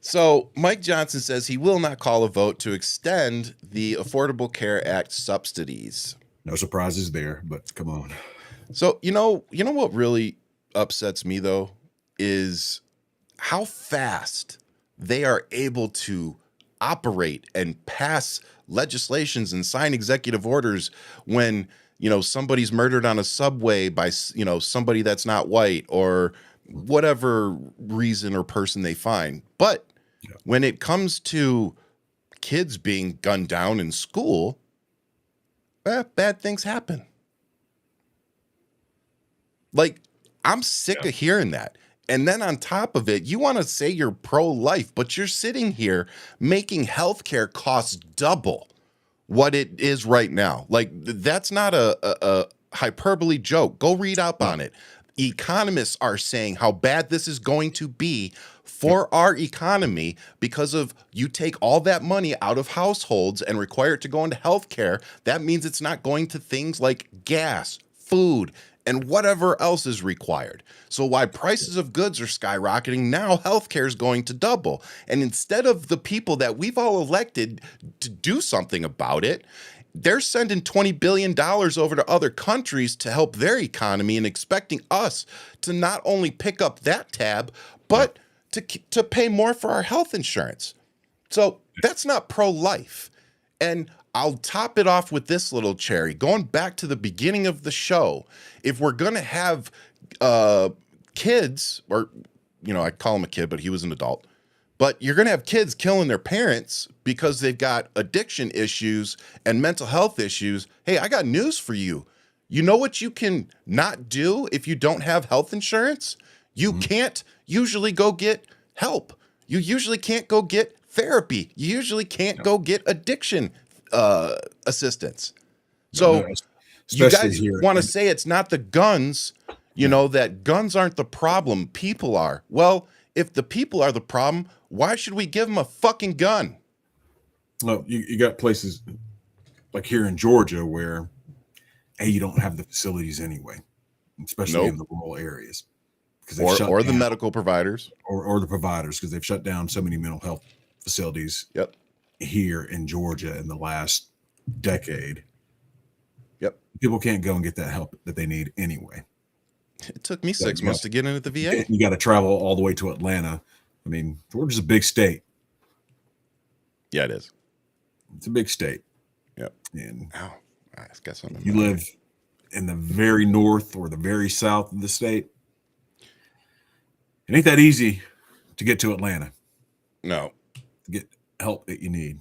So Mike Johnson says he will not call a vote to extend the Affordable Care Act subsidies. No surprises there, but come on. So, you know what really upsets me, though, is how fast they are able to operate and pass legislations and sign executive orders when, somebody's murdered on a subway by, somebody that's not white or whatever reason or person they find. But when it comes to kids being gunned down in school, bad things happen. Like, I'm sick of hearing that. And then on top of it, you want to say you're pro-life, but you're sitting here making healthcare costs double what it is right now. Like, that's not a hyperbole joke. Go read up on it. Economists are saying how bad this is going to be for our economy because of you take all that money out of households and require it to go into healthcare. That means it's not going to things like gas, food, and whatever else is required. So while prices of goods are skyrocketing, now healthcare is going to double. And instead of the people that we've all elected to do something about it, they're sending $20 billion over to other countries to help their economy and expecting us to not only pick up that tab, but to pay more for our health insurance. So that's not pro-life. And I'll top it off with this little cherry. Going back to the beginning of the show, if we're going to have kids, or, I call him a kid, but he was an adult, but you're going to have kids killing their parents because they've got addiction issues and mental health issues. Hey, I got news for you. You know what you can not do if you don't have health insurance? You can't usually go get help. You usually can't go get therapy. You usually can't go get addiction assistance. So you guys want to say it's not the guns, that guns aren't the problem, people are. Well, if the people are the problem, why should we give them a fucking gun? Well, you got places like here in Georgia where, hey, you don't have the facilities anyway, especially in the rural areas. Or the medical providers. Or the providers, because they've shut down so many mental health facilities here in Georgia in the last decade. Yep. People can't go and get that help that they need anyway. It took me 6 months to get in at the VA. You got to travel all the way to Atlanta. I mean, Georgia's a big state. Yeah, it is. It's a big state. Yep. And I got something. You live in the very north or the very south of the state. It ain't that easy to get to Atlanta. No. To get help that you need.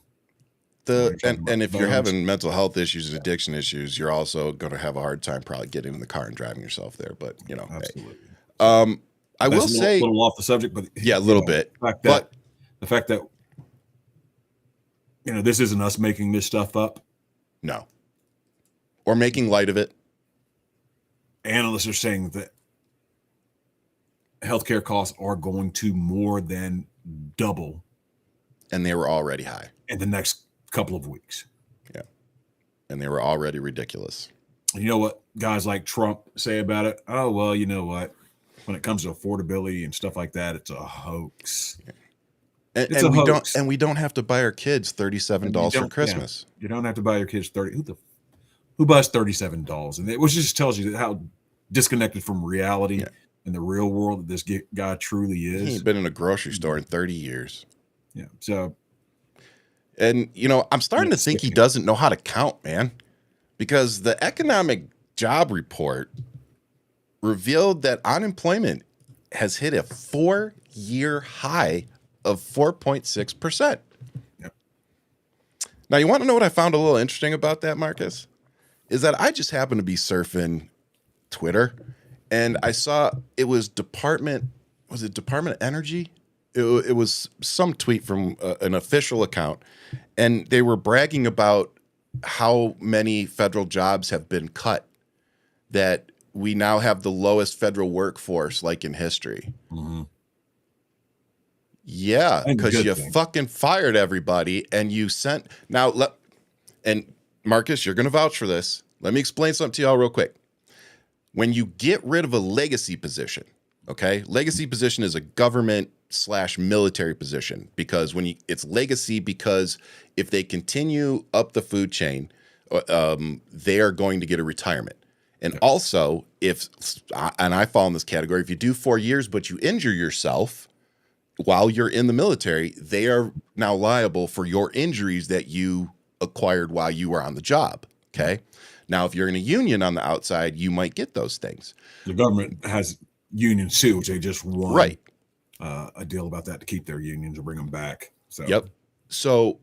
And if you're having mental health issues and addiction issues, you're also going to have a hard time probably getting in the car and driving yourself there. But absolutely. Hey. I will say a little off the subject, but a little bit. The fact that this isn't us making this stuff up. No. Or making light of it. Analysts are saying that healthcare costs are going to more than double. And they were already high. In the next couple of weeks. Yeah. And they were already ridiculous. You know what guys like Trump say about it? Oh, well, you know what? When it comes to affordability and stuff like that, it's a hoax. Yeah. And we don't have to buy our kids $37 for Christmas. You don't have to buy your kids who buys $37? And it just tells you how disconnected from reality and the real world that this guy truly is. He ain't been in a grocery store in 30 years. Yeah. So, and I'm starting to think he doesn't know how to count, man, because the economic job report revealed that unemployment has hit a 4-year high of 4.6%. Yep. Now, you want to know what I found a little interesting about that, Marcus? Is that I just happened to be surfing Twitter, and I saw it was Department of Energy? It was some tweet from an official account, and they were bragging about how many federal jobs have been cut, that we now have the lowest federal workforce like in history. Mm-hmm. Yeah, because you fucking fired everybody and you sent and Marcus, you're going to vouch for this. Let me explain something to y'all real quick. When you get rid of a legacy position, okay? Legacy position is a government/military position because it's legacy because if they continue up the food chain, they are going to get a retirement. And also, and I fall in this category, if you do 4 years but you injure yourself while you're in the military, they are now liable for your injuries that you acquired while you were on the job. Okay. Now, if you're in a union on the outside, you might get those things. The government has unions too, which they just won a deal about that to keep their unions or bring them back. So yep. So,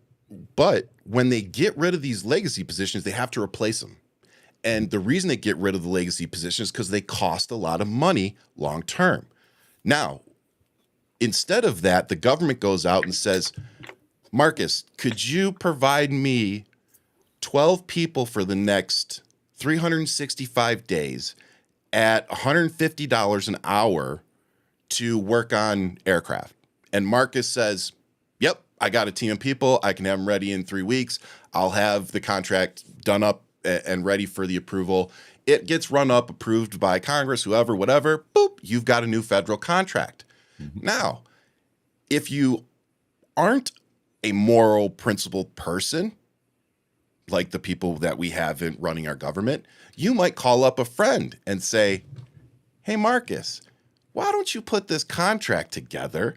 but when they get rid of these legacy positions, they have to replace them. And the reason they get rid of the legacy positions is because they cost a lot of money long term. Now, instead of that, the government goes out and says, Marcus, could you provide me 12 people for the next 365 days at $150 an hour to work on aircraft? And Marcus says, yep, I got a team of people. I can have them ready in 3 weeks. I'll have the contract done up and ready for the approval. It gets run up, approved by Congress, whoever, whatever. Boop, you've got a new federal contract. Mm-hmm. Now, if you aren't a moral, principled person, like the people that we have in running our government, you might call up a friend and say, hey, Marcus, why don't you put this contract together?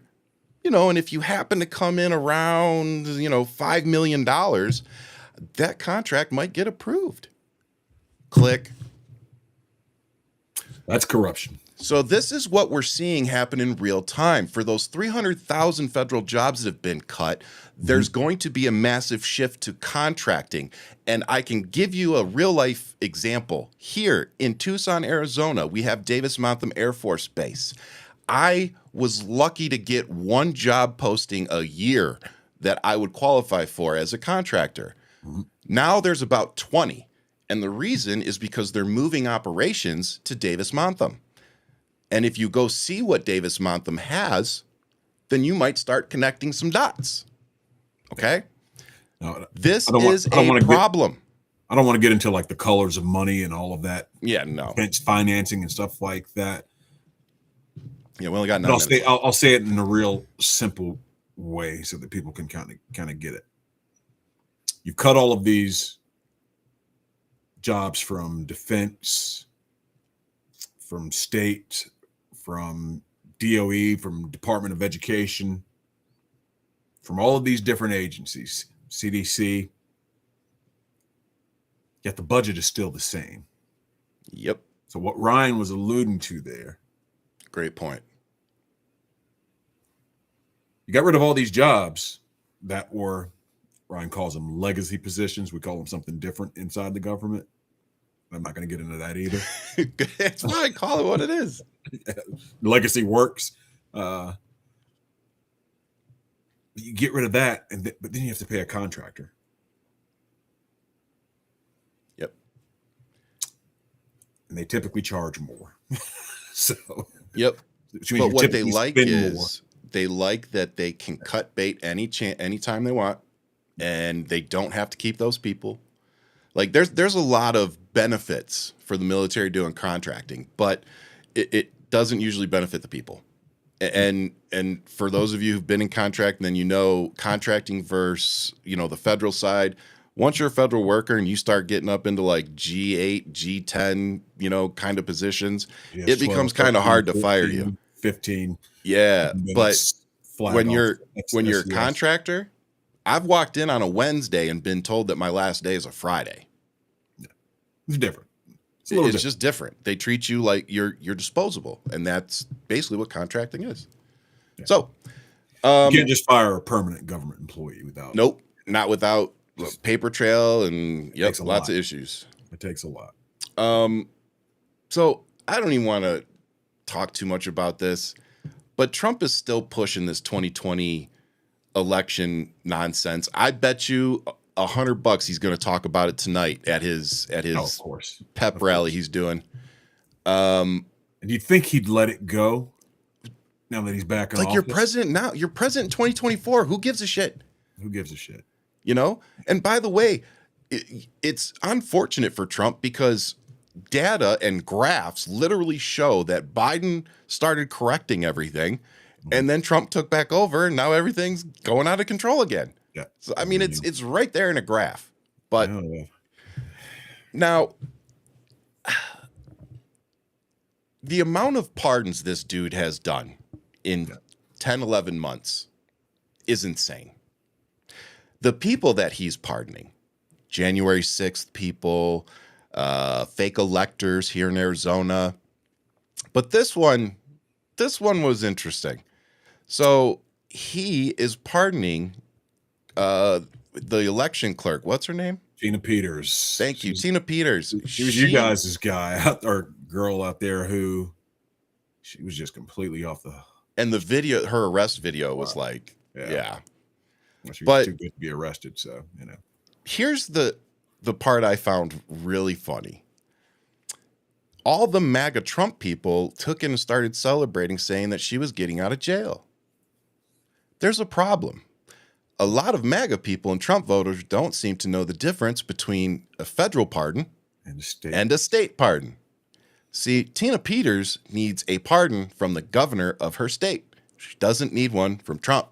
And if you happen to come in around, $5 million, that contract might get approved. Click. That's corruption. So this is what we're seeing happen in real time. For those 300,000 federal jobs that have been cut, there's going to be a massive shift to contracting. And I can give you a real life example. Here in Tucson, Arizona, we have Davis-Monthan Air Force Base. I was lucky to get one job posting a year that I would qualify for as a contractor. Now there's about 20. And the reason is because they're moving operations to Davis-Monthan. And if you go see what Davis-Monthan has, then you might start connecting some dots. Okay? No, this is a problem. I don't want to get into like the colors of money and all of that. Yeah, no. Defense financing and stuff like that. Yeah, we only got 9 minutes. minutes. I'll say it in a real simple way so that people can kind of get it. You cut all of these jobs from defense, from state, from DOE, from Department of Education, from all of these different agencies, CDC, yet the budget is still the same. Yep. So what Ryan was alluding to there. Great point. You got rid of all these jobs that were, Ryan calls them legacy positions. We call them something different inside the government. I'm not going to get into that either. That's why I call it what it is. Legacy works. You get rid of that, but then you have to pay a contractor. Yep. And they typically charge more. So. Yep. But what they like is they like that they can cut bait anytime they want, and they don't have to keep those people. Like there's a lot of benefits for the military doing contracting, but it doesn't usually benefit the people. And for those of you who've been in contract, then contracting versus the federal side. Once you're a federal worker and you start getting up into like G8, G10, kind of positions, it becomes kind of hard to fire you. 15. Yeah, but when you're a contractor, I've walked in on a Wednesday and been told that my last day is a Friday. Yeah. It's different. It's just different. They treat you like you're disposable, and that's basically what contracting is. Yeah. So you can't just fire a permanent government employee without. Nope, not without paper trail and lots of issues. It takes a lot. So I don't even want to talk too much about this, but Trump is still pushing this 2020 election nonsense. I bet you $100 he's going to talk about it tonight at his of course. pep rally he's doing. And you think he'd let it go now that he's back in office? You're president now. You're president in 2024. Who gives a shit? Who gives a shit? And by the way, it's unfortunate for Trump because data and graphs literally show that Biden started correcting everything, and then Trump took back over, and now everything's going out of control again. Yeah. So I mean, it's right there in a graph. But now, the amount of pardons this dude has done in 10, 11 months is insane. The people that he's pardoning, January 6th people, fake electors here in Arizona. But this one was interesting. So he is pardoning the election clerk. What's her name? Tina Peters. Thank you, Tina Peters. She was you guys' guy out or girl out there who she was just completely off the. And the video, her arrest video was like, yeah. Well, she was too good to be arrested, so Here's the part I found really funny. All the MAGA Trump people took in and started celebrating, saying that she was getting out of jail. There's a problem. A lot of MAGA people and Trump voters don't seem to know the difference between a federal pardon and a state pardon. See, Tina Peters needs a pardon from the governor of her state. She doesn't need one from Trump.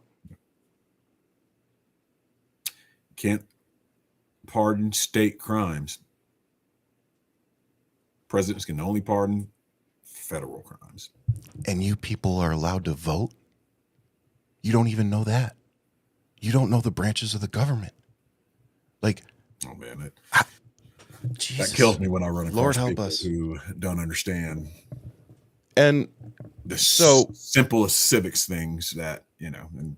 Can't pardon state crimes. Presidents can only pardon federal crimes. And you people are allowed to vote? You don't even know that. You don't know the branches of the government. Like, oh man, Jesus. That kills me when I run across Lord help people us. who don't understand and the simplest civics things that And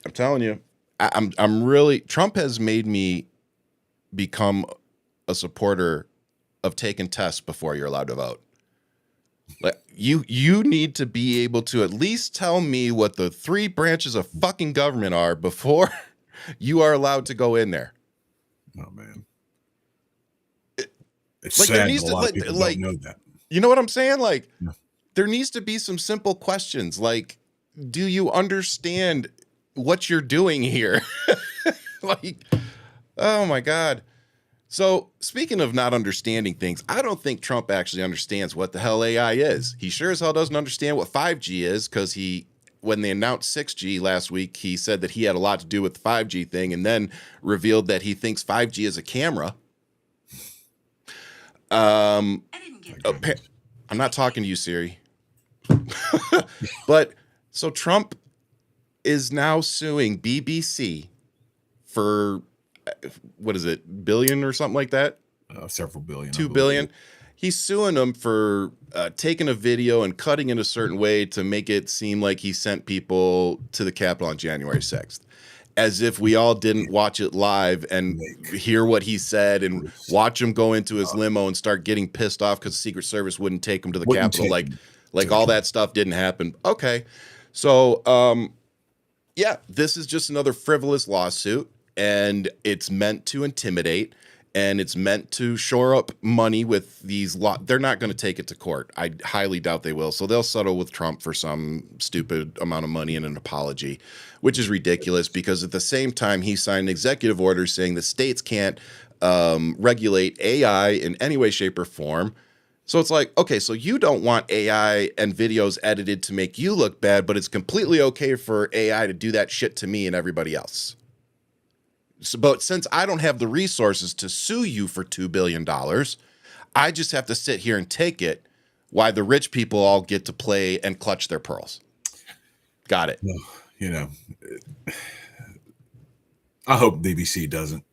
I'm telling you, I'm really Trump has made me become a supporter of taking tests before you're allowed to vote. Like you need to be able to at least tell me what the 3 branches of fucking government are before you are allowed to go in there. Oh man. It's like sad there needs a to lot of people don't know that. You know what I'm saying? Like there needs to be some simple questions like, do you understand what you're doing here? Like, oh my God. So speaking of not understanding things, I don't think Trump actually understands what the hell AI is. He sure as hell doesn't understand what 5G is because when they announced 6G last week, he said that he had a lot to do with the 5G thing and then revealed that he thinks 5G is a camera. I'm not talking to you, Siri. But so Trump is now suing BBC for what is it, billion or something like that? Several billion. 2 billion. He's suing them for taking a video and cutting it a certain way to make it seem like he sent people to the Capitol on January 6th. As if we all didn't watch it live and hear what he said and watch him go into his limo and start getting pissed off because the Secret Service wouldn't take him to the Capitol. Like all that stuff didn't happen. Okay. So, yeah, this is just another frivolous lawsuit. And it's meant to intimidate, and it's meant to shore up money with these they're not going to take it to court. I highly doubt they will. So they'll settle with Trump for some stupid amount of money and an apology, which is ridiculous because at the same time, he signed an executive order saying the states can't regulate AI in any way, shape, or form. So it's like, okay, so you don't want AI and videos edited to make you look bad, but it's completely okay for AI to do that shit to me and everybody else. So, but since I don't have the resources to sue you for $2 billion, I just have to sit here and take it while the rich people all get to play and clutch their pearls. Got it. Well, I hope BBC doesn't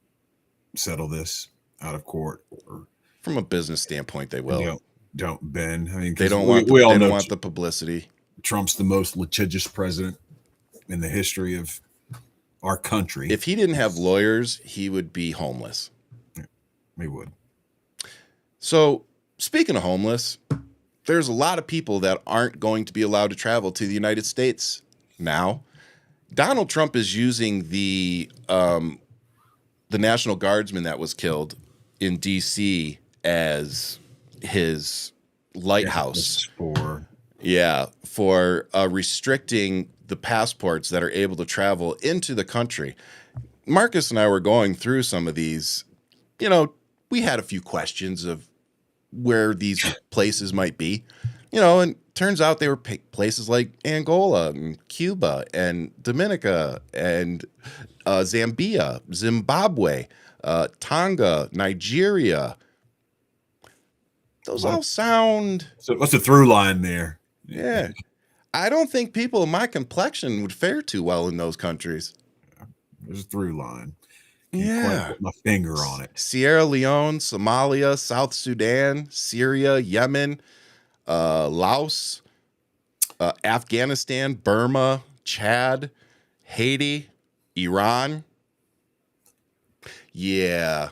settle this out of court. Or from a business standpoint, they will. Don't bend. I mean, they don't want the publicity. Trump's the most litigious president in the history of our country. If he didn't have lawyers, he would be homeless. Yeah, he would. So, speaking of homeless, there's a lot of people that aren't going to be allowed to travel to the United States now. Donald Trump is using the National Guardsman that was killed in D.C. as his lighthouse for restricting the passports that are able to travel into the country. Marcus and I were going through some of these. We had a few questions of where these places might be, and turns out they were places like Angola and Cuba and Dominica and Zambia, Zimbabwe, Tonga, Nigeria. Those all sound... So what's the through line there? Yeah. I don't think people of my complexion would fare too well in those countries. There's a through line. Can't quite put my finger on it. Sierra Leone, Somalia, South Sudan, Syria, Yemen, Laos, Afghanistan, Burma, Chad, Haiti, Iran. Yeah.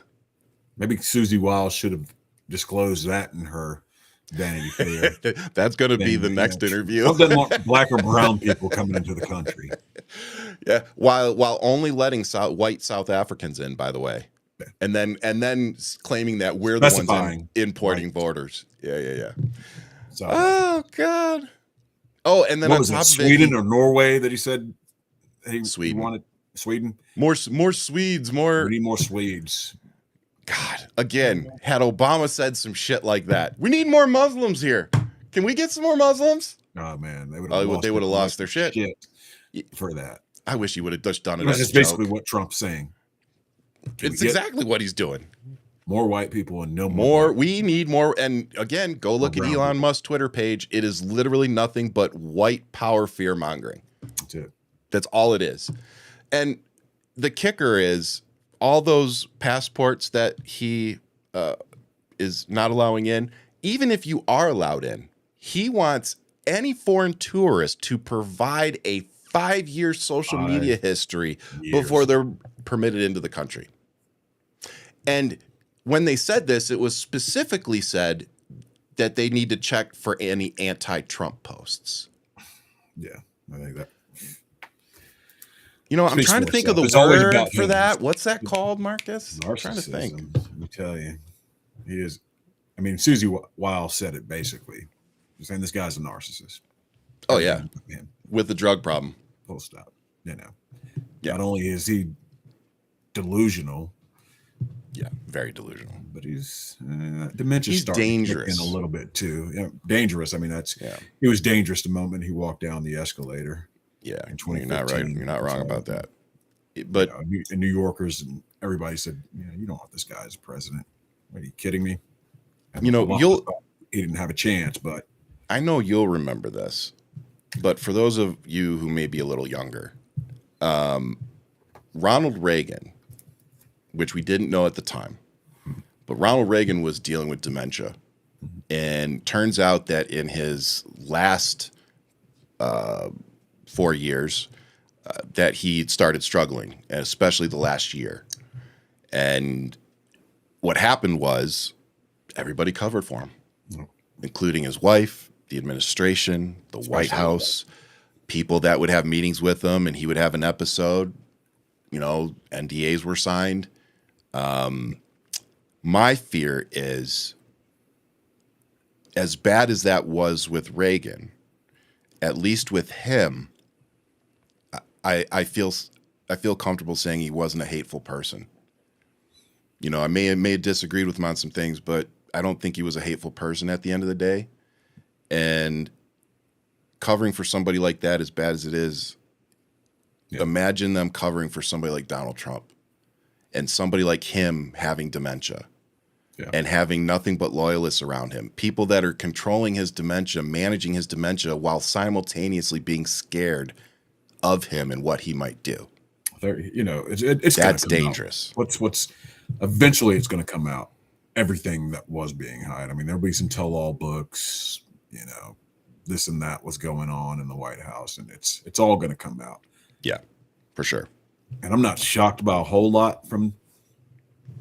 Maybe Susie Wiles should have disclosed that in her Vanity Fair. That's going to be thing, the but, next interview. Trump doesn't want black or brown people coming into the country. Yeah, while only letting white South Africans in, by the way, and then claiming that we're the ones importing borders. Yeah. Oh God. Oh, and then what on was top it, of Sweden or Norway that he said he Sweden. wanted? Sweden. More Swedes. We need more Swedes. God, again, had Obama said some shit like that, we need more Muslims here. Can we get some more Muslims? Oh man, they would for that. I wish he would have just done it. That's just basically what Trump's saying. It's exactly what he's doing. More white people and no more. We need more. And again, go look at Elon Musk's Twitter page. It is literally nothing but white power fear mongering. That's it. That's all it is. And the kicker is all those passports that he is not allowing in, even if you are allowed in, he wants any foreign tourist to provide a 5-year social media history before they're permitted into the country. And when they said this, it was specifically said that they need to check for any anti-Trump posts. Yeah, I think that. You know, I'm trying to think of the word for that. What's that called, Marcus? Narcissism. I'm trying to think. Let me tell you. He is. I mean, Susie Wiles said it basically. She's saying this guy's a narcissist. Oh, yeah. With the drug problem. Full stop. You know. Yeah. Not only is he delusional. Yeah, very delusional. But he's dementia. He's dangerous in a little bit too. Yeah, dangerous. I mean, he was dangerous the moment he walked down the escalator. Yeah, you're not right. You're not wrong about that. But and New Yorkers and everybody said, you don't want this guy as president. Are you kidding me? He didn't have a chance, but I know you'll remember this. But for those of you who may be a little younger, Ronald Reagan, which we didn't know at the time, but Ronald Reagan was dealing with dementia. And turns out that in his last 4 years, that he started struggling, and especially the last year. And what happened was everybody covered for him, including his wife, the administration, the White House, people that would have meetings with him, and he would have an episode. NDAs were signed. My fear is, as bad as that was with Reagan, at least with him, I feel comfortable saying he wasn't a hateful person. I may have disagreed with him on some things, but I don't think he was a hateful person at the end of the day. And covering for somebody like that, as bad as it is, imagine them covering for somebody like Donald Trump and somebody like him having dementia and having nothing but loyalists around him, people that are controlling his dementia, managing his dementia while simultaneously being scared of him and what he might do. It's that's dangerous. What's eventually it's going to come out. Everything that was being hid. I mean, there'll be some tell-all books. This and that was going on in the White House, and it's all going to come out. Yeah, for sure. And I'm not shocked by a whole lot from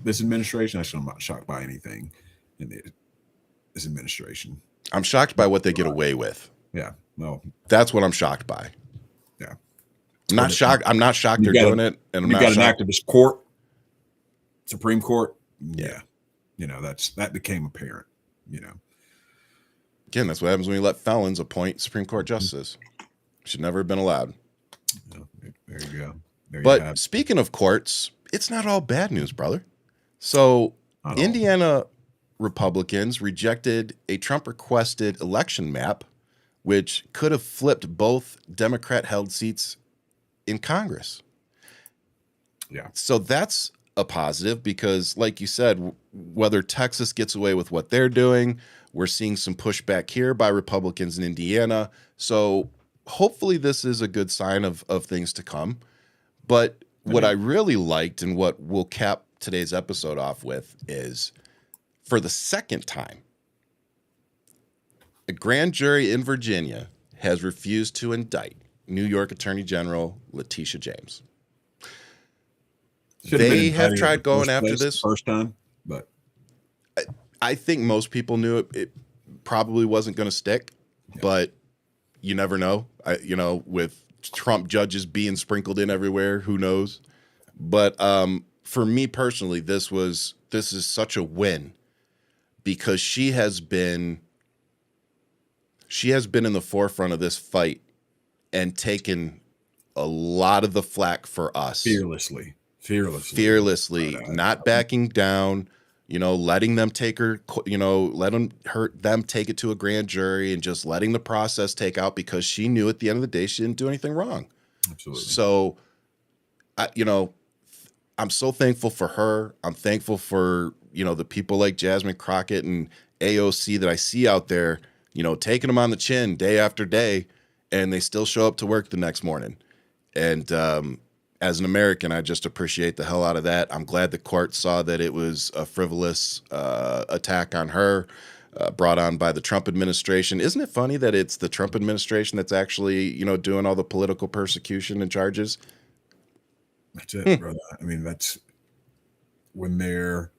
this administration. Actually, I'm not shocked by anything in this administration. I'm shocked by what they get away with. Yeah, well, that's what I'm shocked by. Yeah, I'm not shocked. I'm not shocked they're doing it, and I'm not shocked. You got an activist court, Supreme Court. Yeah, that became apparent. Again, that's what happens when you let felons appoint Supreme Court justices. Should never have been allowed. There you go. But speaking of courts, it's not all bad news, brother. So Indiana Republicans rejected a Trump-requested election map, which could have flipped both Democrat-held seats in Congress. Yeah. So that's a positive because, like you said, whether Texas gets away with what they're doing, we're seeing some pushback here by Republicans in Indiana. So hopefully this is a good sign of things to come. But what I really liked and what we'll cap today's episode off with is, for the second time, a grand jury in Virginia has refused to indict New York Attorney General Letitia James. Should have been They have indicted in tried the going first after place the this. first time, but I think most people knew it probably wasn't going to stick, but you never know. With Trump judges being sprinkled in everywhere, who knows? But for me personally, this is such a win because she has been in the forefront of this fight and taken a lot of the flack for us. fearlessly, Not backing down, letting them take her, letting them take it to a grand jury and just letting the process take out because she knew at the end of the day she didn't do anything wrong. Absolutely. So, I'm so thankful for her. I'm thankful for, the people like Jasmine Crockett and AOC that I see out there, taking them on the chin day after day, and they still show up to work the next morning. And as an American, I just appreciate the hell out of that. I'm glad the court saw that it was a frivolous attack on her brought on by the Trump administration. Isn't it funny that it's the Trump administration that's actually, doing all the political persecution and charges? That's it, brother. I mean, that's when they're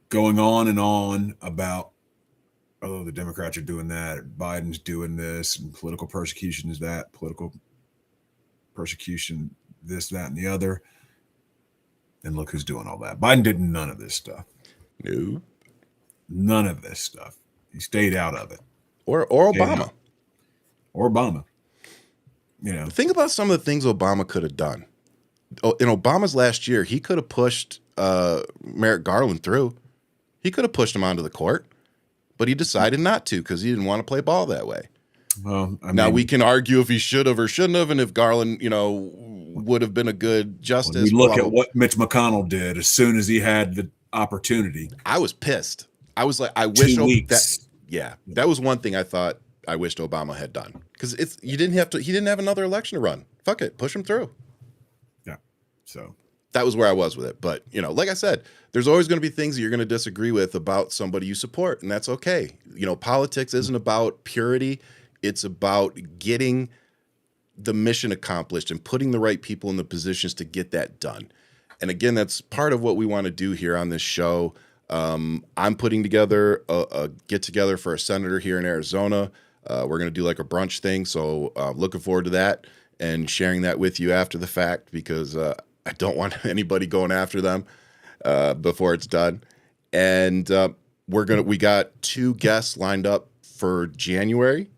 going on and on about, oh, the Democrats are doing that, Biden's doing this, and political persecution is that, political persecution, this, that, and the other. And look who's doing all that. Biden did none of this stuff. No. None of this stuff. He stayed out of it. Or Obama. Or Obama. Think about some of the things Obama could have done. In Obama's last year, he could have pushed Merrick Garland through. He could have pushed him onto the court, but he decided not to because he didn't want to play ball that way. Well, now we can argue if he should have or shouldn't have, and if Garland, would have been a good justice. We look at what Mitch McConnell did as soon as he had the opportunity. I was pissed. I was like, I wish 2 weeks. That was one thing I thought I wished Obama had done because he didn't have another election to run. Fuck it, push him through. Yeah. So that was where I was with it. But, like I said, there's always going to be things that you're going to disagree with about somebody you support, and that's okay. Politics isn't about purity. It's about getting the mission accomplished and putting the right people in the positions to get that done. And again, that's part of what we want to do here on this show. I'm putting together a get-together for a senator here in Arizona. We're going to do like a brunch thing, so looking forward to that and sharing that with you after the fact because I don't want anybody going after them before it's done. And we got 2 guests lined up for January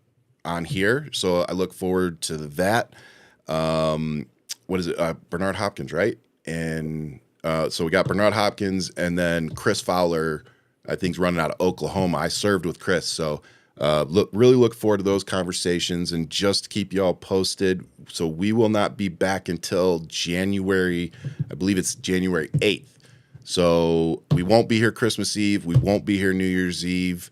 on here, so I look forward to that. What is it? Bernard Hopkins, right? And so we got Bernard Hopkins, and then Chris Fowler, I think, is running out of Oklahoma. I served with Chris, so really look forward to those conversations and just keep y'all posted. So we will not be back until January, I believe it's January 8th. So we won't be here Christmas Eve. We won't be here New Year's Eve.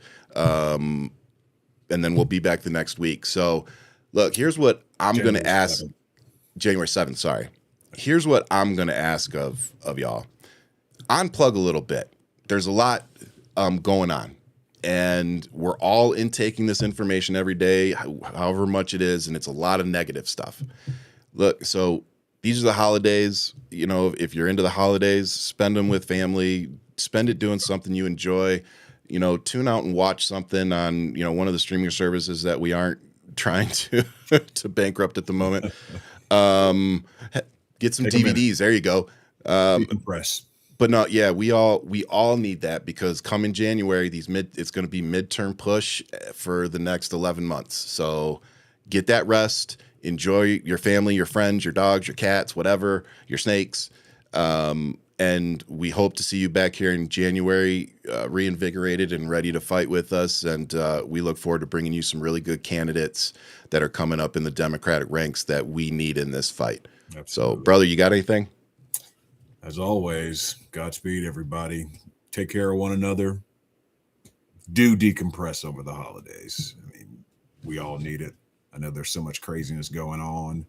And then we'll be back the next week. So look, here's what I'm going to ask. January 7th, sorry. Here's what I'm going to ask of y'all. Unplug a little bit. There's a lot going on. And we're all intaking this information every day, however much it is, and it's a lot of negative stuff. Look, so these are the holidays. If you're into the holidays, spend them with family. Spend it doing something you enjoy. Tune out and watch something on, one of the streaming services that we aren't trying to to bankrupt at the moment. Get some DVDs. There you go. Decompress. But no, yeah, we all need that because coming January, it's going to be midterm push for the next 11 months. So get that rest, enjoy your family, your friends, your dogs, your cats, whatever, your snakes. And we hope to see you back here in January, reinvigorated and ready to fight with us. And we look forward to bringing you some really good candidates that are coming up in the Democratic ranks that we need in this fight. Absolutely. So, brother, you got anything? As always, Godspeed, everybody. Take care of one another. Do decompress over the holidays. I mean, we all need it. I know there's so much craziness going on.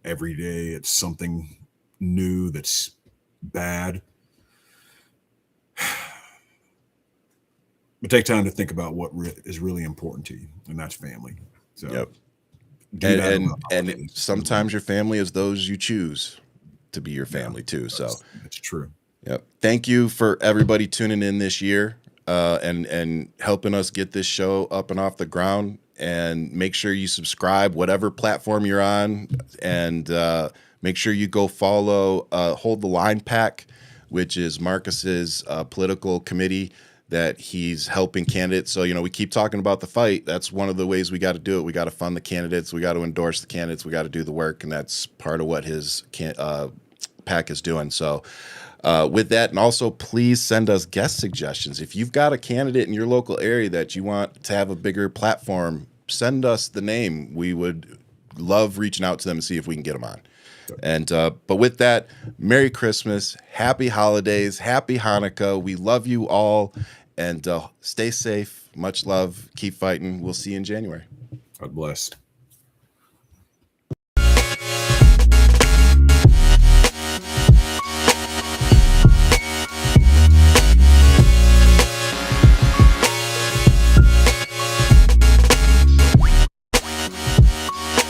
Every day it's something new that's bad. But take time to think about what is really important to you, and that's family. So, yep. And sometimes your family is those you choose. to be your family too. So that's true. Yep. Thank you for everybody tuning in this year and helping us get this show up and off the ground. And make sure you subscribe, whatever platform you're on, and make sure you go follow Hold the Line PAC, which is Marcus's political committee that he's helping candidates. So, we keep talking about the fight. That's one of the ways we got to do it. We got to fund the candidates. We got to endorse the candidates. We got to do the work. And that's part of what his PAC is doing. So with that, and also please send us guest suggestions. If you've got a candidate in your local area that you want to have a bigger platform, send us the name. We would love reaching out to them and see if we can get them on. And but with that, Merry Christmas, Happy Holidays, Happy Hanukkah. We love you all, and stay safe. Much love. Keep fighting. We'll see you in January. God bless.